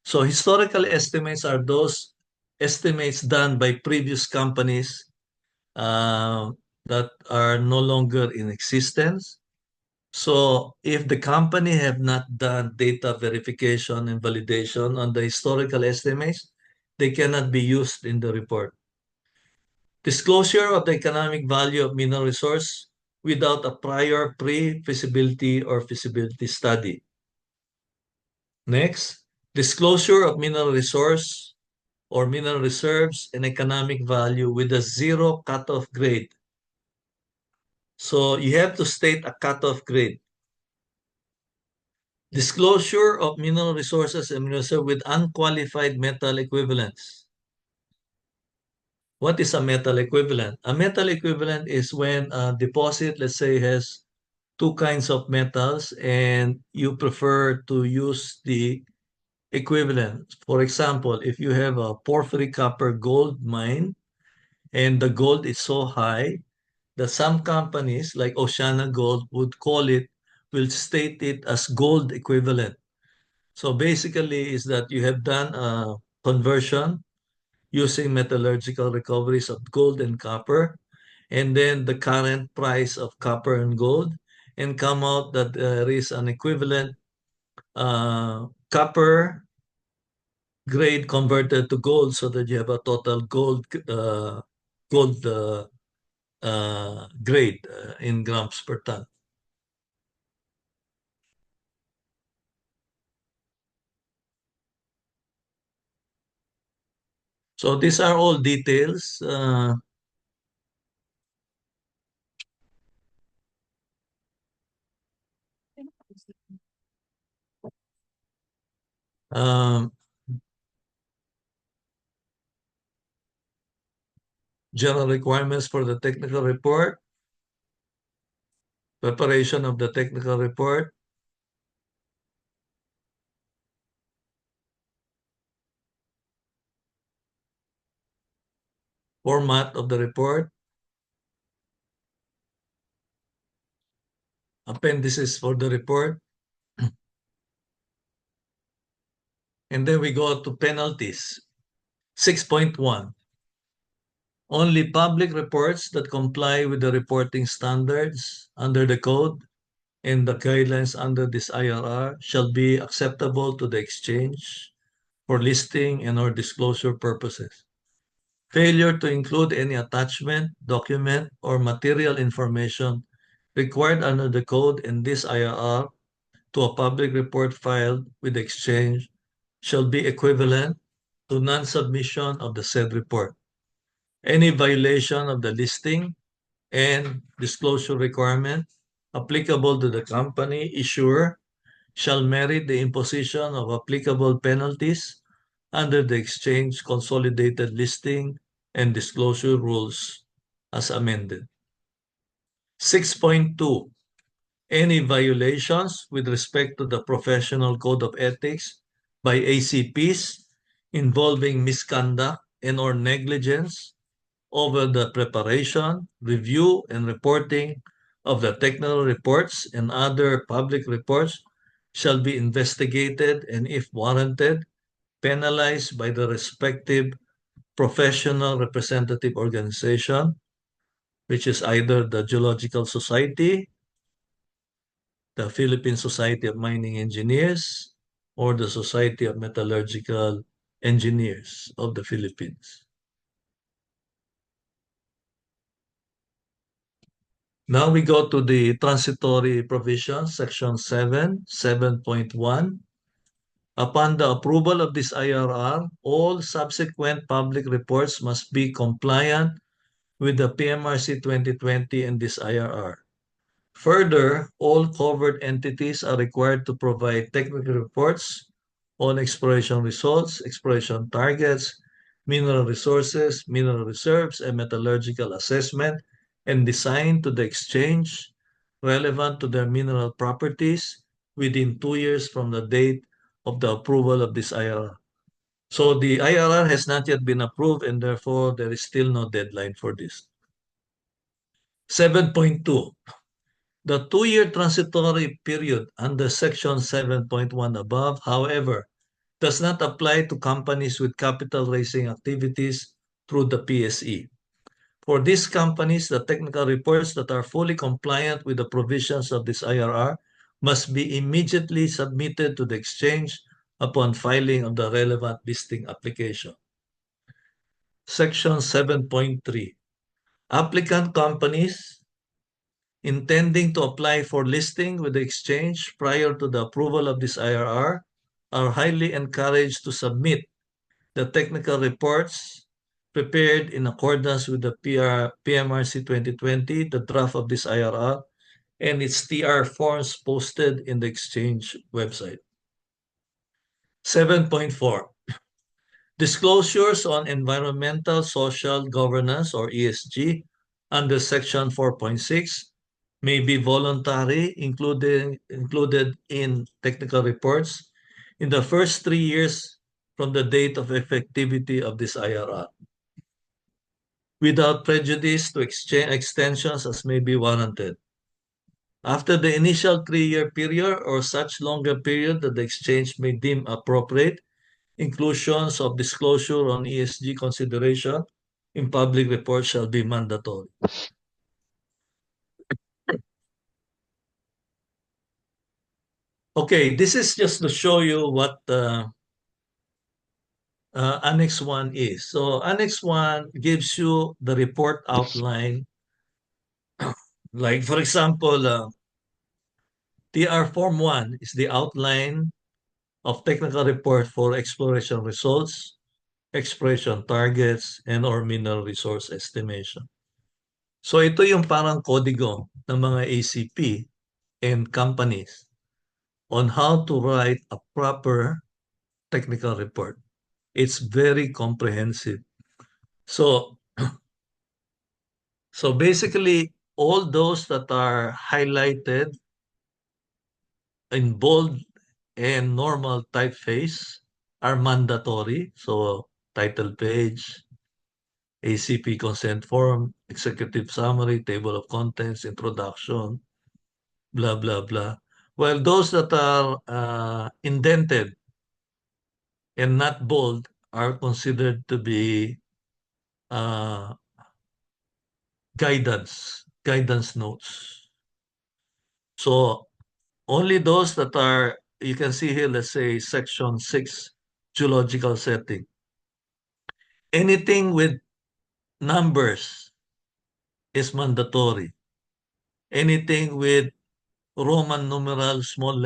So historical estimates are those estimates done by previous companies that are no longer in existence. So if the company have not done data verification and validation on the historical estimates, they cannot be used in the report. Disclosure of the economic value of mineral resource without a prior pre-feasibility or feasibility study. Next, disclosure of mineral resource or mineral reserves and economic value with a zero cutoff grade. So you have to state a cutoff grade. Disclosure of mineral resources and mineral reserves with unqualified metal equivalents. What is a metal equivalent? A metal equivalent is when a deposit, let's say, has two kinds of metals and you prefer to use the equivalent. For example, if you have a porphyry copper gold mine and the gold is so high that some companies like Oceana Gold will state it as gold equivalent. So basically is that you have done a conversion using metallurgical recoveries of gold and copper, and then the current price of copper and gold, and come out that there is an equivalent copper grade converted to gold so that you have a total gold grade in grams per ton. So these are all details. Um, General requirements for the technical report, preparation of the technical report, format of the report, appendices for the report, and then we go to penalties. 6.1. Only public reports that comply with the reporting standards under the code and the guidelines under this IRR shall be acceptable to the exchange for listing and or disclosure purposes. Failure to include any attachment, document, or material information required under the code and this IRR to a public report filed with the exchange shall be equivalent to non-submission of the said report. Any violation of the listing and disclosure requirement applicable to the company issuer shall merit the imposition of applicable penalties under the exchange consolidated listing and disclosure rules as amended. 6.2. Any violations with respect to the professional code of ethics by ACPs involving misconduct and or negligence over the preparation, review, and reporting of the technical reports and other public reports shall be investigated and, if warranted, penalized by the respective professional representative organization, which is either the Geological Society, the Philippine Society of Mining Engineers, or the Society of Metallurgical Engineers of the Philippines. Now we go to the transitory provisions, section 7, 7.1. Upon the approval of this IRR, all subsequent public reports must be compliant with the PMRC 2020 and this IRR. Further, all covered entities are required to provide technical reports on exploration results, exploration targets, mineral resources, mineral reserves, and metallurgical assessment and design to the exchange relevant to their mineral properties within 2 years from the date of the approval of this IRR. So the IRR has not yet been approved, and therefore there is still no deadline for this. 7.2. The 2-year transitory period under Section 7.1 above, however, does not apply to companies with capital raising activities through the PSE. For these companies, the technical reports that are fully compliant with the provisions of this IRR must be immediately submitted to the exchange upon filing of the relevant listing application. Section 7.3. Applicant companies intending to apply for listing with the exchange prior to the approval of this IRR are highly encouraged to submit the technical reports prepared in accordance with the PMRC 2020, the draft of this IRR, and its TR forms posted in the exchange website. 7.4. Disclosures on environmental, social, governance, or ESG under Section 4.6 may be voluntary, included in technical reports in the first 3 years from the date of effectivity of this IRR, without prejudice to extensions as may be warranted. After the initial 3-year period or such longer period that the exchange may deem appropriate, inclusions of disclosure on ESG consideration in public reports shall be mandatory. Okay, this is just to show you what Annex 1 is. So Annex 1 gives you the report outline. Like, for example, TR Form 1 is the outline of technical report for exploration results, exploration targets, and or mineral resource estimation. So ito yung parang kodigo ng mga ACP and companies on how to write a proper technical report. It's very comprehensive. So basically, all those that are highlighted in bold and normal typeface are mandatory. So title page, ACP consent form, executive summary, table of contents, introduction, blah, blah, blah. While those that are indented and not bold are considered to be uh, guidance notes. So only those that are, you can see here, let's say section 6, geological setting. Anything with numbers is mandatory. Anything with Roman numeral small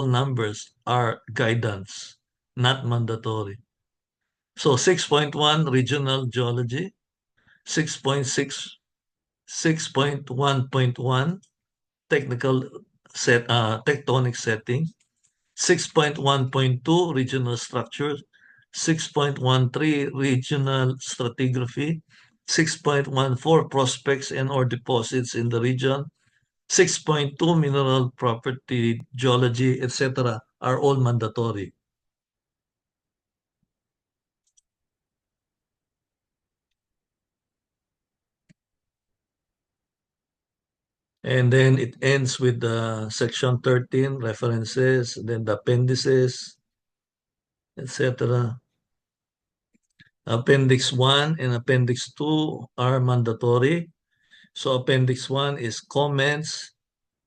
numbers are guidance, not mandatory. So 6.1 regional geology, 6.6, 6.1.1 technical tectonic setting, 6.1.2 regional structure, 6.13 regional stratigraphy, 6.14 prospects and or deposits in the region, 6.2 mineral property geology, etc. are all mandatory. And then it ends with the section 13, references, then the appendices, etc. Appendix 1 and Appendix 2 are mandatory. So Appendix 1 is comments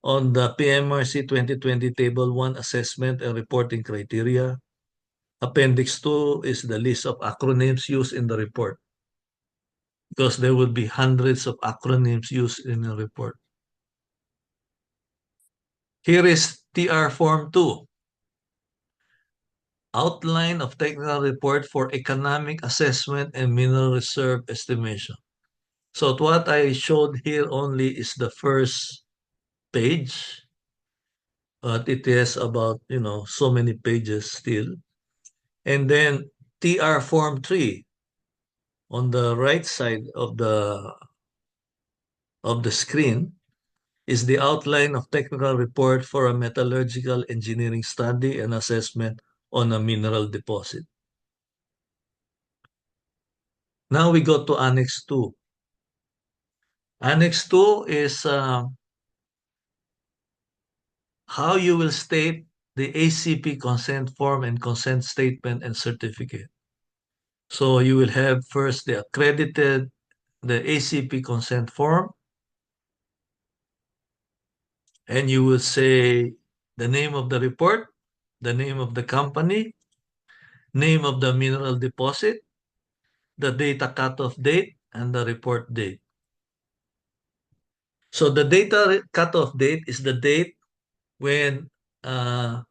on the PMRC 2020 Table 1 assessment and reporting criteria. Appendix 2 is the list of acronyms used in the report, because there will be hundreds of acronyms used in a report. Here is TR Form 2, outline of technical report for economic assessment and mineral reserve estimation. So what I showed here only is the first page, but it has about, so many pages still. And then TR Form 3 on the right side of the screen is the outline of technical report for a metallurgical engineering study and assessment on a mineral deposit. Now we go to Annex 2. Annex 2 is how you will state the ACP consent form and consent statement and certificate. So you will have first the ACP consent form, and you will say the name of the report, the name of the company, name of the mineral deposit, the data cutoff date, and the report date. So the data cutoff date is the date when uh,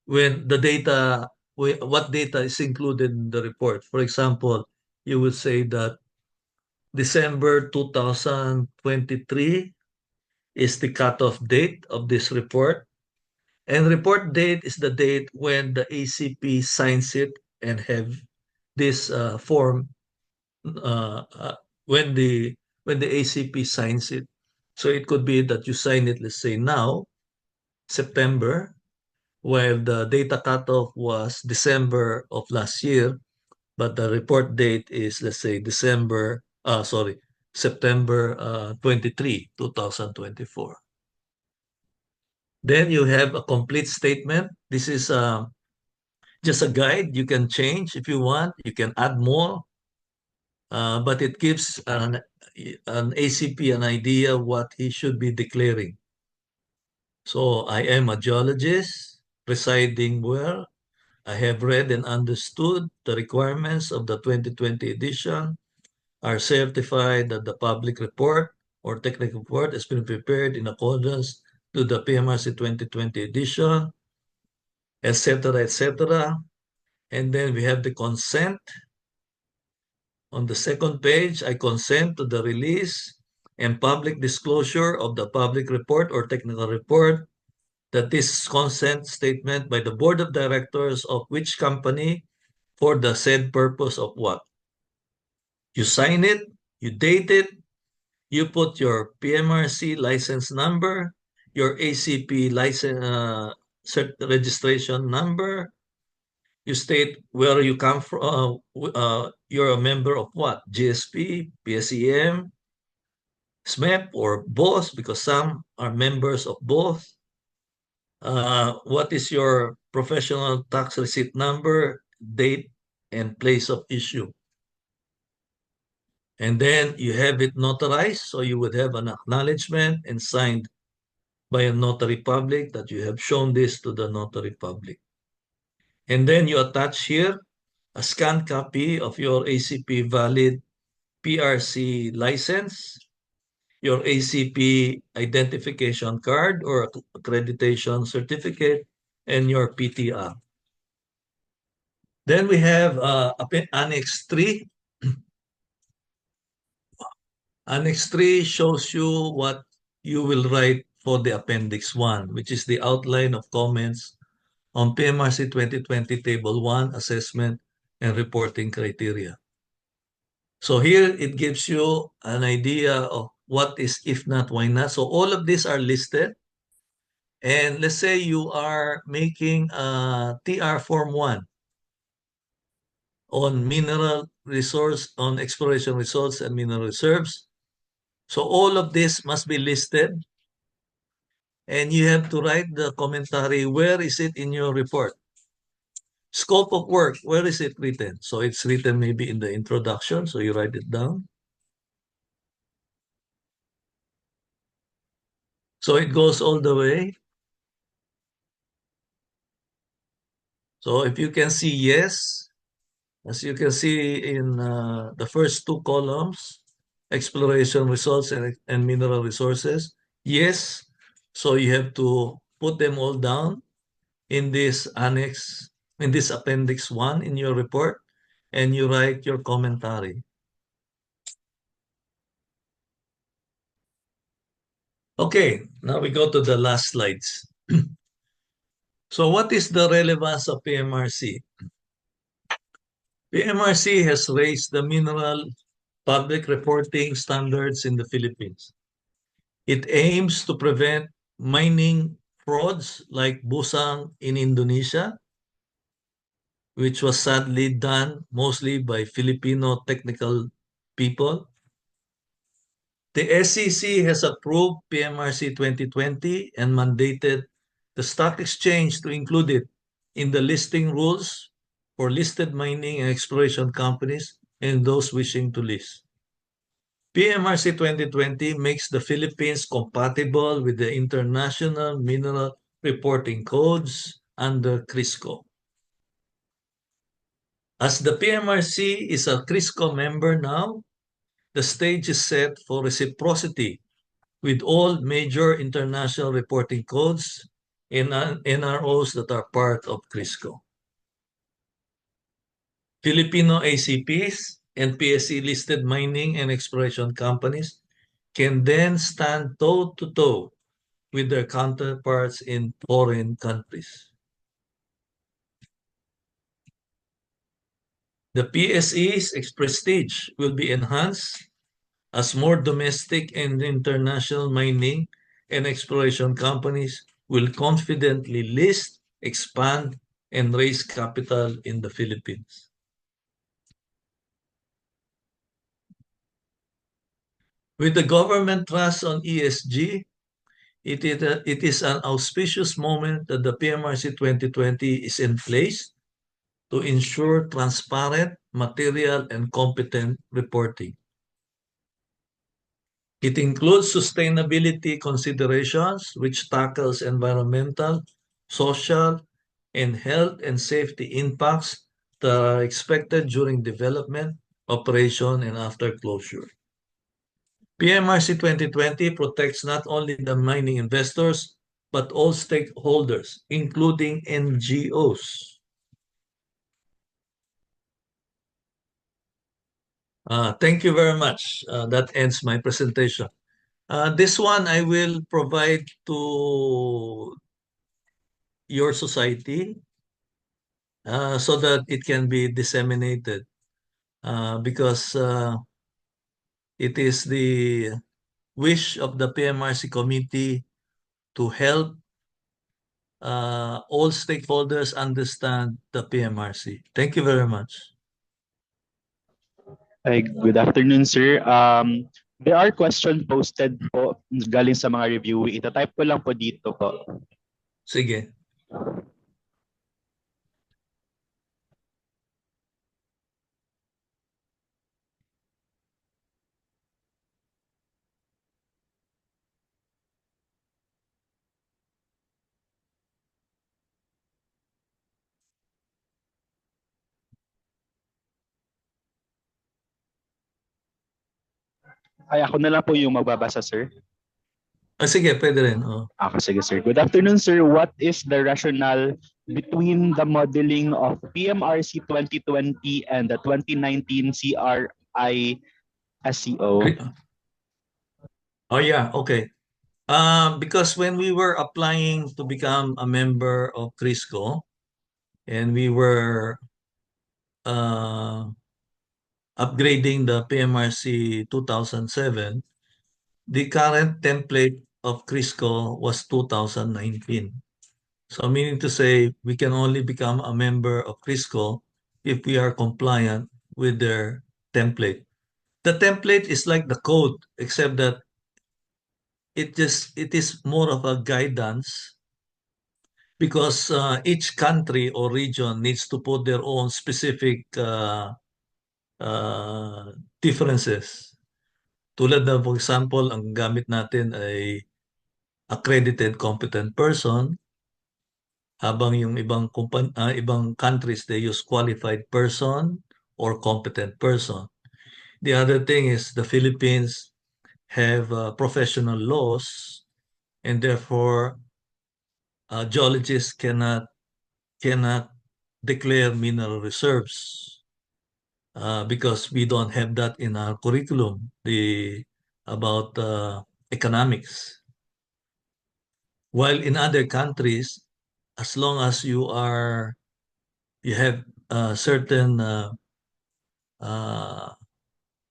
when the data, what data is included in the report. For example, you would say that December 2023 is the cutoff date of this report. And report date is the date when the ACP signs it and have this form when the ACP signs it. So it could be that you sign it, let's say now, September, while the data cutoff was December of last year, but the report date is, let's say, September 23, 2024. Then you have a complete statement. This is just a guide. You can change if you want. You can add more, but it gives an ACP an idea what he should be declaring. So I am a geologist residing where I have read and understood the requirements of the 2020 edition, are certified that the public report or technical report has been prepared in accordance to the PMRC 2020 edition, etc., etc. And then we have the consent. On the second page, I consent to the release and public disclosure of the public report or technical report, that this consent statement by the board of directors of which company for the said purpose of what. You sign it, you date it, you put your PMRC license number, your ACP license registration number, you state where you come from, you're a member of what? GSP, PSEM, SMEP, or both, because some are members of both. What is your professional tax receipt number, date, and place of issue? And then you have it notarized, so you would have an acknowledgement and signed by a notary public that you have shown this to the notary public. And then you attach here a scanned copy of your ACP valid PRC license, your ACP identification card or accreditation certificate, and your PTR. Then we have Annex 3. Annex 3 shows you what you will write for the Appendix 1, which is the outline of comments on PMRC 2020 Table 1 assessment and reporting criteria. So here it gives you an idea of what is if not, why not. So all of these are listed. And let's say you are making a TR Form 1 on mineral resource, on exploration results and mineral reserves. So all of this must be listed, and you have to write the commentary. Where is it in your report? Scope of work, where is it written? So it's written maybe in the introduction, so you write it down. So it goes all the way. So if you can see yes, as you can see in the first two columns, exploration results and mineral resources, yes. So you have to put them all down in this annex, in this appendix 1 in your report, and you write your commentary. Okay, now we go to the last slides. So what is the relevance of PMRC? PMRC has raised the mineral public reporting standards in the Philippines. It aims to prevent mining frauds like Busang in Indonesia, which was sadly done mostly by Filipino technical people. The SEC has approved PMRC 2020 and mandated the stock exchange to include it in the listing rules for listed mining and exploration companies and those wishing to list. PMRC 2020 makes the Philippines compatible with the International Mineral Reporting Codes under CRISCO. As the PMRC is a CRISCO member now, the stage is set for reciprocity with all major international reporting codes and NROs that are part of CRISCO. Filipino ACPs and PSC-listed mining and exploration companies can then stand toe-to-toe with their counterparts in foreign countries. The PSE's prestige will be enhanced as more domestic and international mining and exploration companies will confidently list, expand, and raise capital in the Philippines. With the government trust on ESG, it is an auspicious moment that the PMRC 2020 is in place to ensure transparent, material, and competent reporting. It includes sustainability considerations, which tackles environmental, social, and health and safety impacts that are expected during development, operation, and after closure. PMRC 2020 protects not only the mining investors, but all stakeholders, including NGOs. Thank you very much. That ends my presentation. This one I will provide to your society so that it can be disseminated because it is the wish of the PMRC committee to help all stakeholders understand the PMRC. Thank you very much. Hi, good afternoon, sir. There are questions posted po galing sa mga reviewee. Ita-type ko lang po dito po. Sige. Ay, ako na lang po yung magbabasa, sir. Sige, pwede rin. Oh. Okay, sige, sir. Good afternoon, sir. What is the rationale between the modeling of PMRC 2020 and the 2019 CRI SEO? Oh, yeah. Okay. Because when we were applying to become a member of CRISCO and we were upgrading the PMRC 2007, the current template of CRISCO was 2019. So meaning to say, we can only become a member of CRISCO if we are compliant with their template. The template is like the code, except that it is more of a guidance because each country or region needs to put their own specific uh, differences. Tulad na, for example, ang gamit natin ay accredited competent person, habang yung ibang countries they use qualified person or competent person. The other thing is the Philippines have professional laws, and therefore geologists cannot declare mineral reserves because we don't have that in our curriculum. The about economics. While in other countries, as long as you have a certain uh,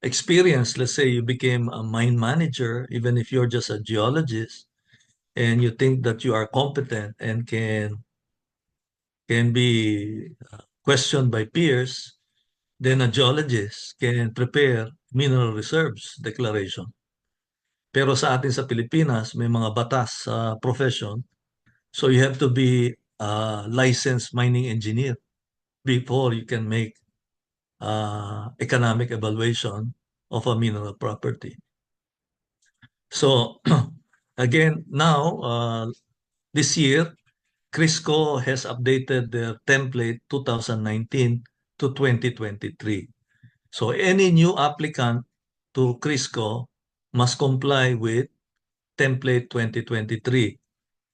experience, let's say you became a mine manager, even if you're just a geologist, and you think that you are competent and can be questioned by peers, then a geologist can prepare mineral reserves declaration. Pero sa atin sa Pilipinas, may mga batas sa profession. So you have to be a licensed mining engineer before you can make economic evaluation of a mineral property. So again, now this year, CRISCO has updated their template 2019 to 2023. So any new applicant to CRISCO must comply with template 2023.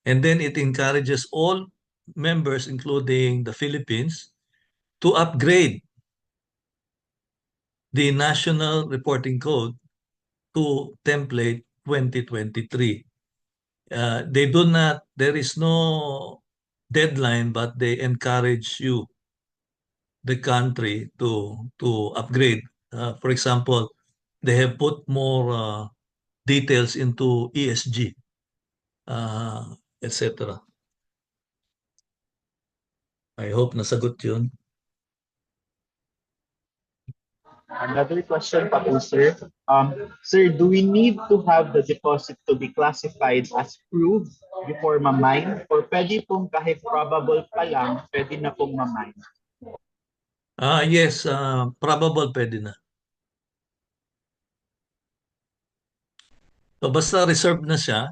And then it encourages all members, including the Philippines, to upgrade the National Reporting Code to template 2023. There is no deadline, but they encourage you, the country, to upgrade. For example, they have put more details into ESG, etc. I hope nasagot yun. Another question pa po, sir. Sir, do we need to have the deposit to be classified as proved before ma-mine? Or pwede pong kahit probable pa lang, pwede na pong ma-mine? Yes, probable pwede na. So basta reserved na siya,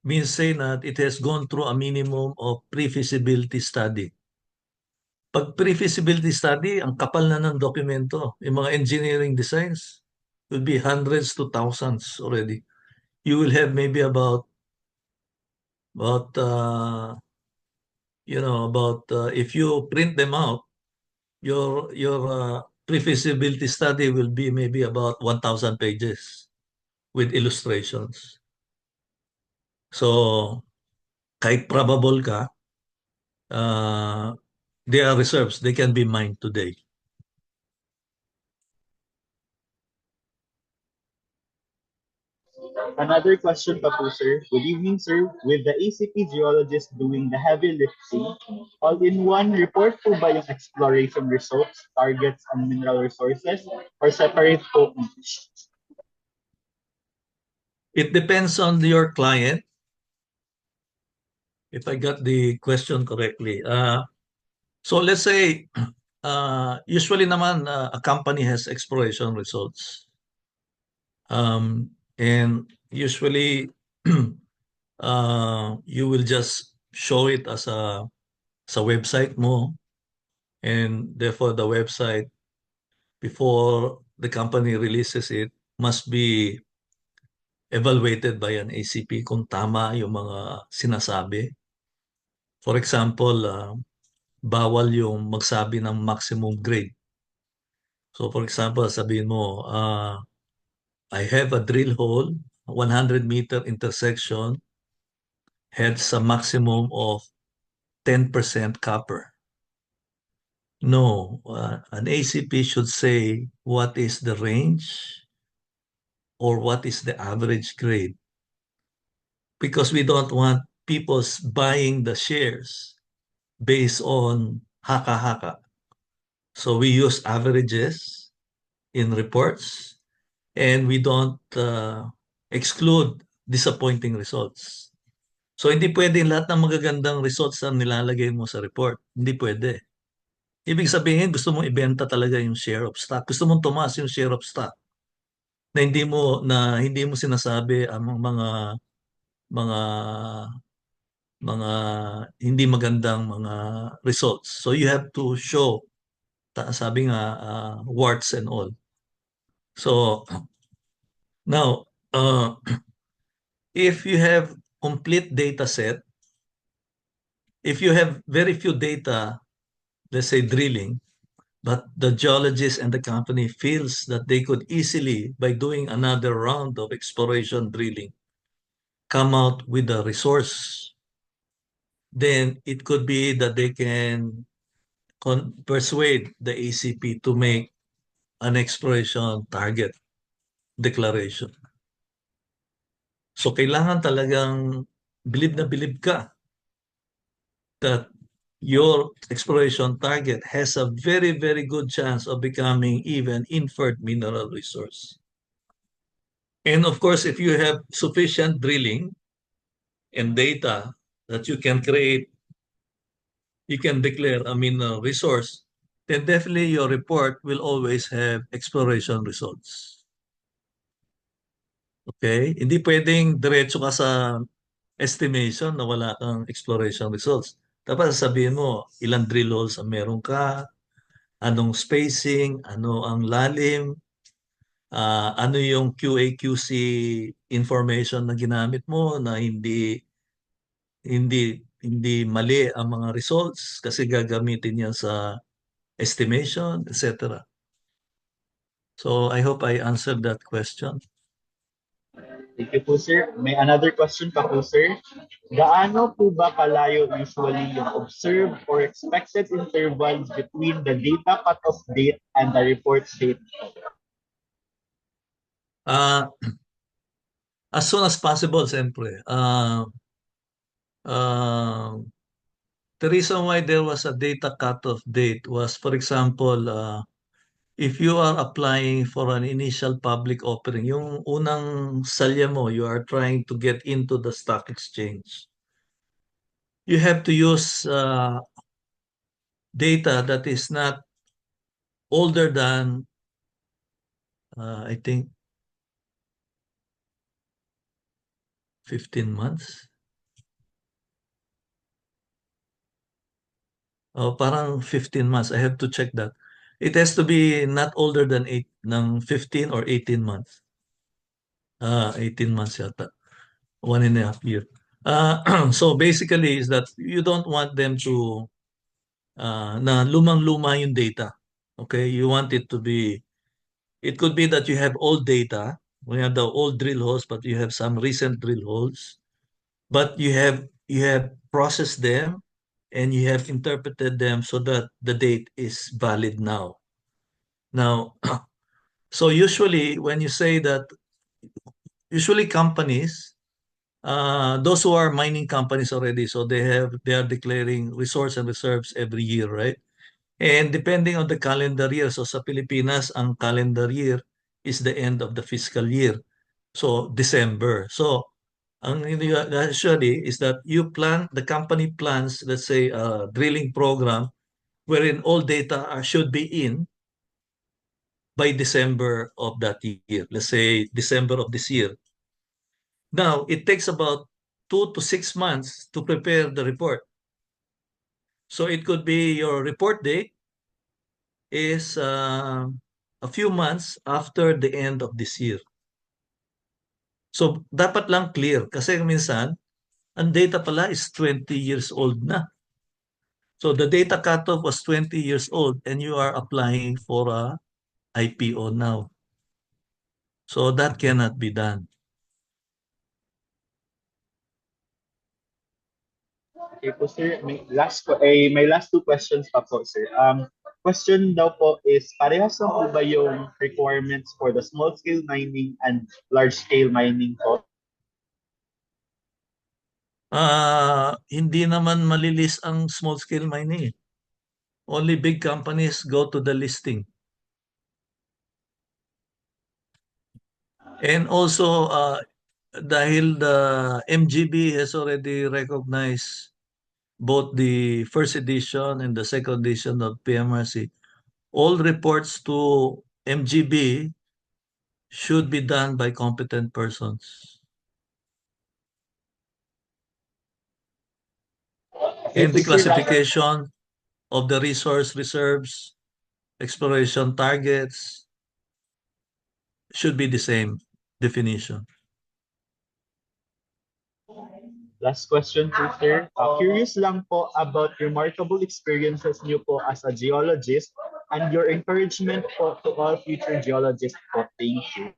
means say that it has gone through a minimum of pre-feasibility study. Pag pre-feasibility study, ang kapal na ng dokumento. Yung mga engineering designs will be hundreds to thousands already. You will have maybe about if you print them out, your pre-feasibility study will be maybe about 1,000 pages with illustrations. So, kahit probable ka, they are reserves. They can be mined today. Another question pa po, sir. Good evening, sir. With the ACP geologist doing the heavy lifting, all-in-one report po ba yung exploration results, targets, and mineral resources? Or separate po each? It depends on your client. If I got the question correctly. So let's say, usually naman, a company has exploration results. And usually, you will just show it as sa website mo. And therefore, the website, before the company releases it, must be evaluated by an ACP kung tama yung mga sinasabi. For example, bawal yung magsabi ng maximum grade. So for example, sabihin mo, I have a drill hole, 100-meter intersection, has a maximum of 10% copper. No, an ACP should say what is the range or what is the average grade. Because we don't want people buying the shares based on haka-haka. So we use averages in reports, and we don't exclude disappointing results. So hindi pwede lahat ng magagandang results ang nilalagay mo sa report. Hindi pwede. Ibig sabihin, gusto mong ibenta talaga yung share of stock. Gusto mong tumaas yung share of stock na hindi mo sinasabi ang mga mga hindi magandang mga results. So you have to show, sabi nga, warts and all. So now, if you have complete data set, if you have very few data, let's say drilling, but the geologist and the company feels that they could easily, by doing another round of exploration drilling, come out with a resource, then it could be that they can persuade the ACP to make an exploration target declaration. So kailangan talagang bilib na bilib ka that your exploration target has a very, very good chance of becoming even inferred mineral resource. And of course, if you have sufficient drilling and data that you can create, you can declare a mineral resource, then definitely your report will always have exploration results. Okay? Hindi pwedeng diretso ka sa estimation na wala kang exploration results. Dapat sasabihin mo, ilang drill holes ang meron ka, anong spacing, ano ang lalim, ano yung QA/QC information na ginamit mo na hindi hindi mali ang mga results kasi gagamitin yan sa estimation, etc. So I hope I answered that question. Thank you po, sir. May another question pa po, sir. Gaano po ba kalayo usually yung observed or expected intervals between the data cut-off date and the report date? Uh, as soon as possible, siyempre. The reason why there was a data cutoff date was, for example, if you are applying for an initial public offering, yung unang salya mo, you are trying to get into the stock exchange. You have to use data that is not older than, I think, 15 months. Oh, parang 15 months. I have to check that. It has to be not older than 15 or 18 months. 18 months yata. 1.5 year. So basically is that you don't want them to na lumang-luma yung data. Okay? You want it to be, it could be that you have old data, we have the old drill holes, but you have some recent drill holes, but you have processed them and you have interpreted them so that the date is valid now. Now, so usually when you say that, usually companies, those who are mining companies already, so they are declaring resource and reserves every year, right? And depending on the calendar year, so sa Pilipinas, ang calendar year is the end of the fiscal year. So December. So ang usually is that the company plans, let's say, a drilling program wherein all data should be in by December of that year. Let's say December of this year. Now, it takes about 2 to 6 months to prepare the report. So it could be your report date is a few months after the end of this year. So dapat lang clear kasi minsan ang data pala is 20 years old na. So the data cutoff was 20 years old and you are applying for a IPO now. So that cannot be done. Okay po, sir. May last two questions pa po, sir. Question daw po is, parehas lang po ba yung requirements for the small-scale mining and large-scale mining po? Hindi naman malilis ang small scale mining. Only big companies go to the listing. And also, dahil the MGB has already recognized both the first edition and the second edition of PMRC, all reports to MGB should be done by competent persons. And the classification of the resource reserves, exploration targets should be the same definition. Last question po, sir. Curious lang po about remarkable experiences niyo po as a geologist and your encouragement po to all future geologists po. Thank you.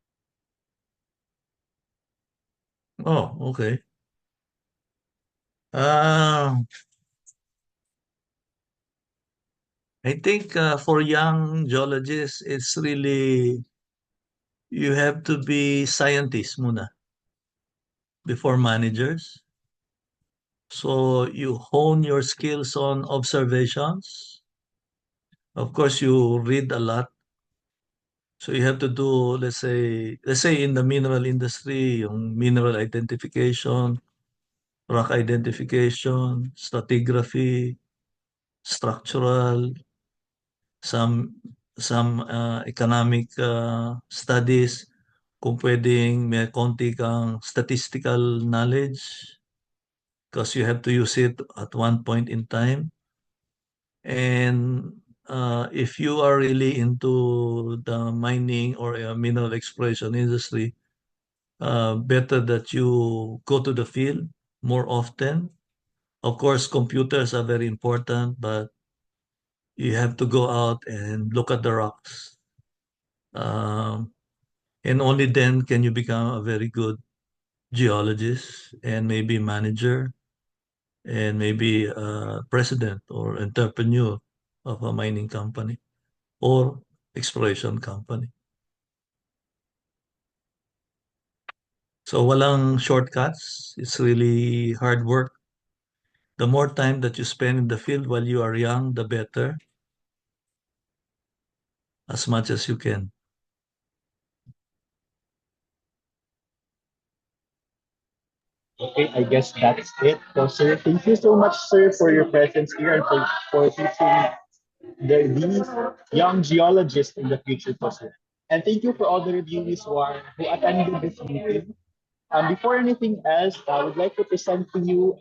Oh, okay. I think for young geologists, it's really, you have to be scientists muna before managers. So you hone your skills on observations. Of course, you read a lot. So you have to do, let's say in the mineral industry, yung mineral identification, rock identification, stratigraphy, structural, some economic studies, kung pwedeng may konti kang statistical knowledge because you have to use it at one point in time. And if you are really into the mining or mineral exploration industry, better that you go to the field more often. Of course, computers are very important, but you have to go out and look at the rocks. And only then can you become a very good geologist and maybe manager and maybe president or entrepreneur of a mining company or exploration company. So walang shortcuts. It's really hard work. The more time that you spend in the field while you are young, the better. As much as you can. Okay, I guess that's it. So, sir, thank you so much, sir, for your presence here and for teaching these young geologists in the future, po, sir. And thank you for all the reviewees who attended this meeting. Before anything else, I would like to present to you,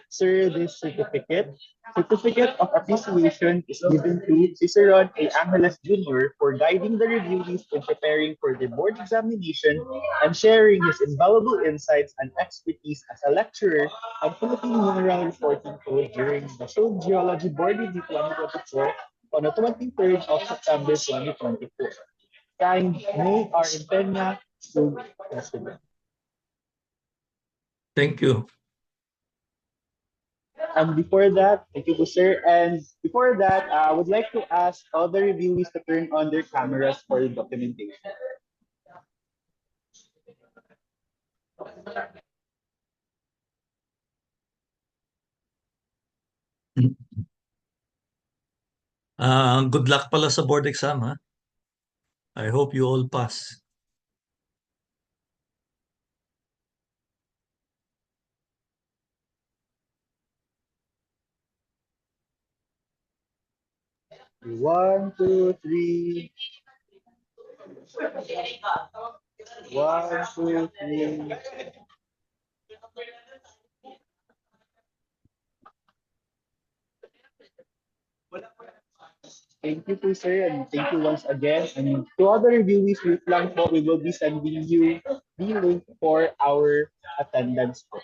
sir, this certificate. Certificate of appreciation is given to Ciceron A. Angeles Jr. for guiding the reviewees in preparing for the board examination and sharing his invaluable insights and expertise as a lecturer on Philippine Mineral Reporting Code during the Show Geology Board Review 2024 on the 23rd of September 2024. Signed, May R. Impena, Sub President. Thank you. And before that, thank you, sir. And before that, I would like to ask all the reviewees to turn on their cameras for the documentation. Good luck pala sa board exam, ha? I hope you all pass. One, two, three. One, two, three. Thank you po, sir, and thank you once again. And to other reviewees, wait lang po, we will be sending you the link for our attendance po.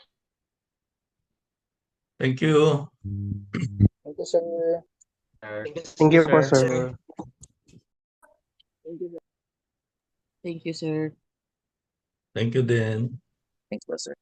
Thank you. Thank you, sir. Thank you po, sir. Thank you, sir. Thank you, sir. Thank you din. Thanks po, sir.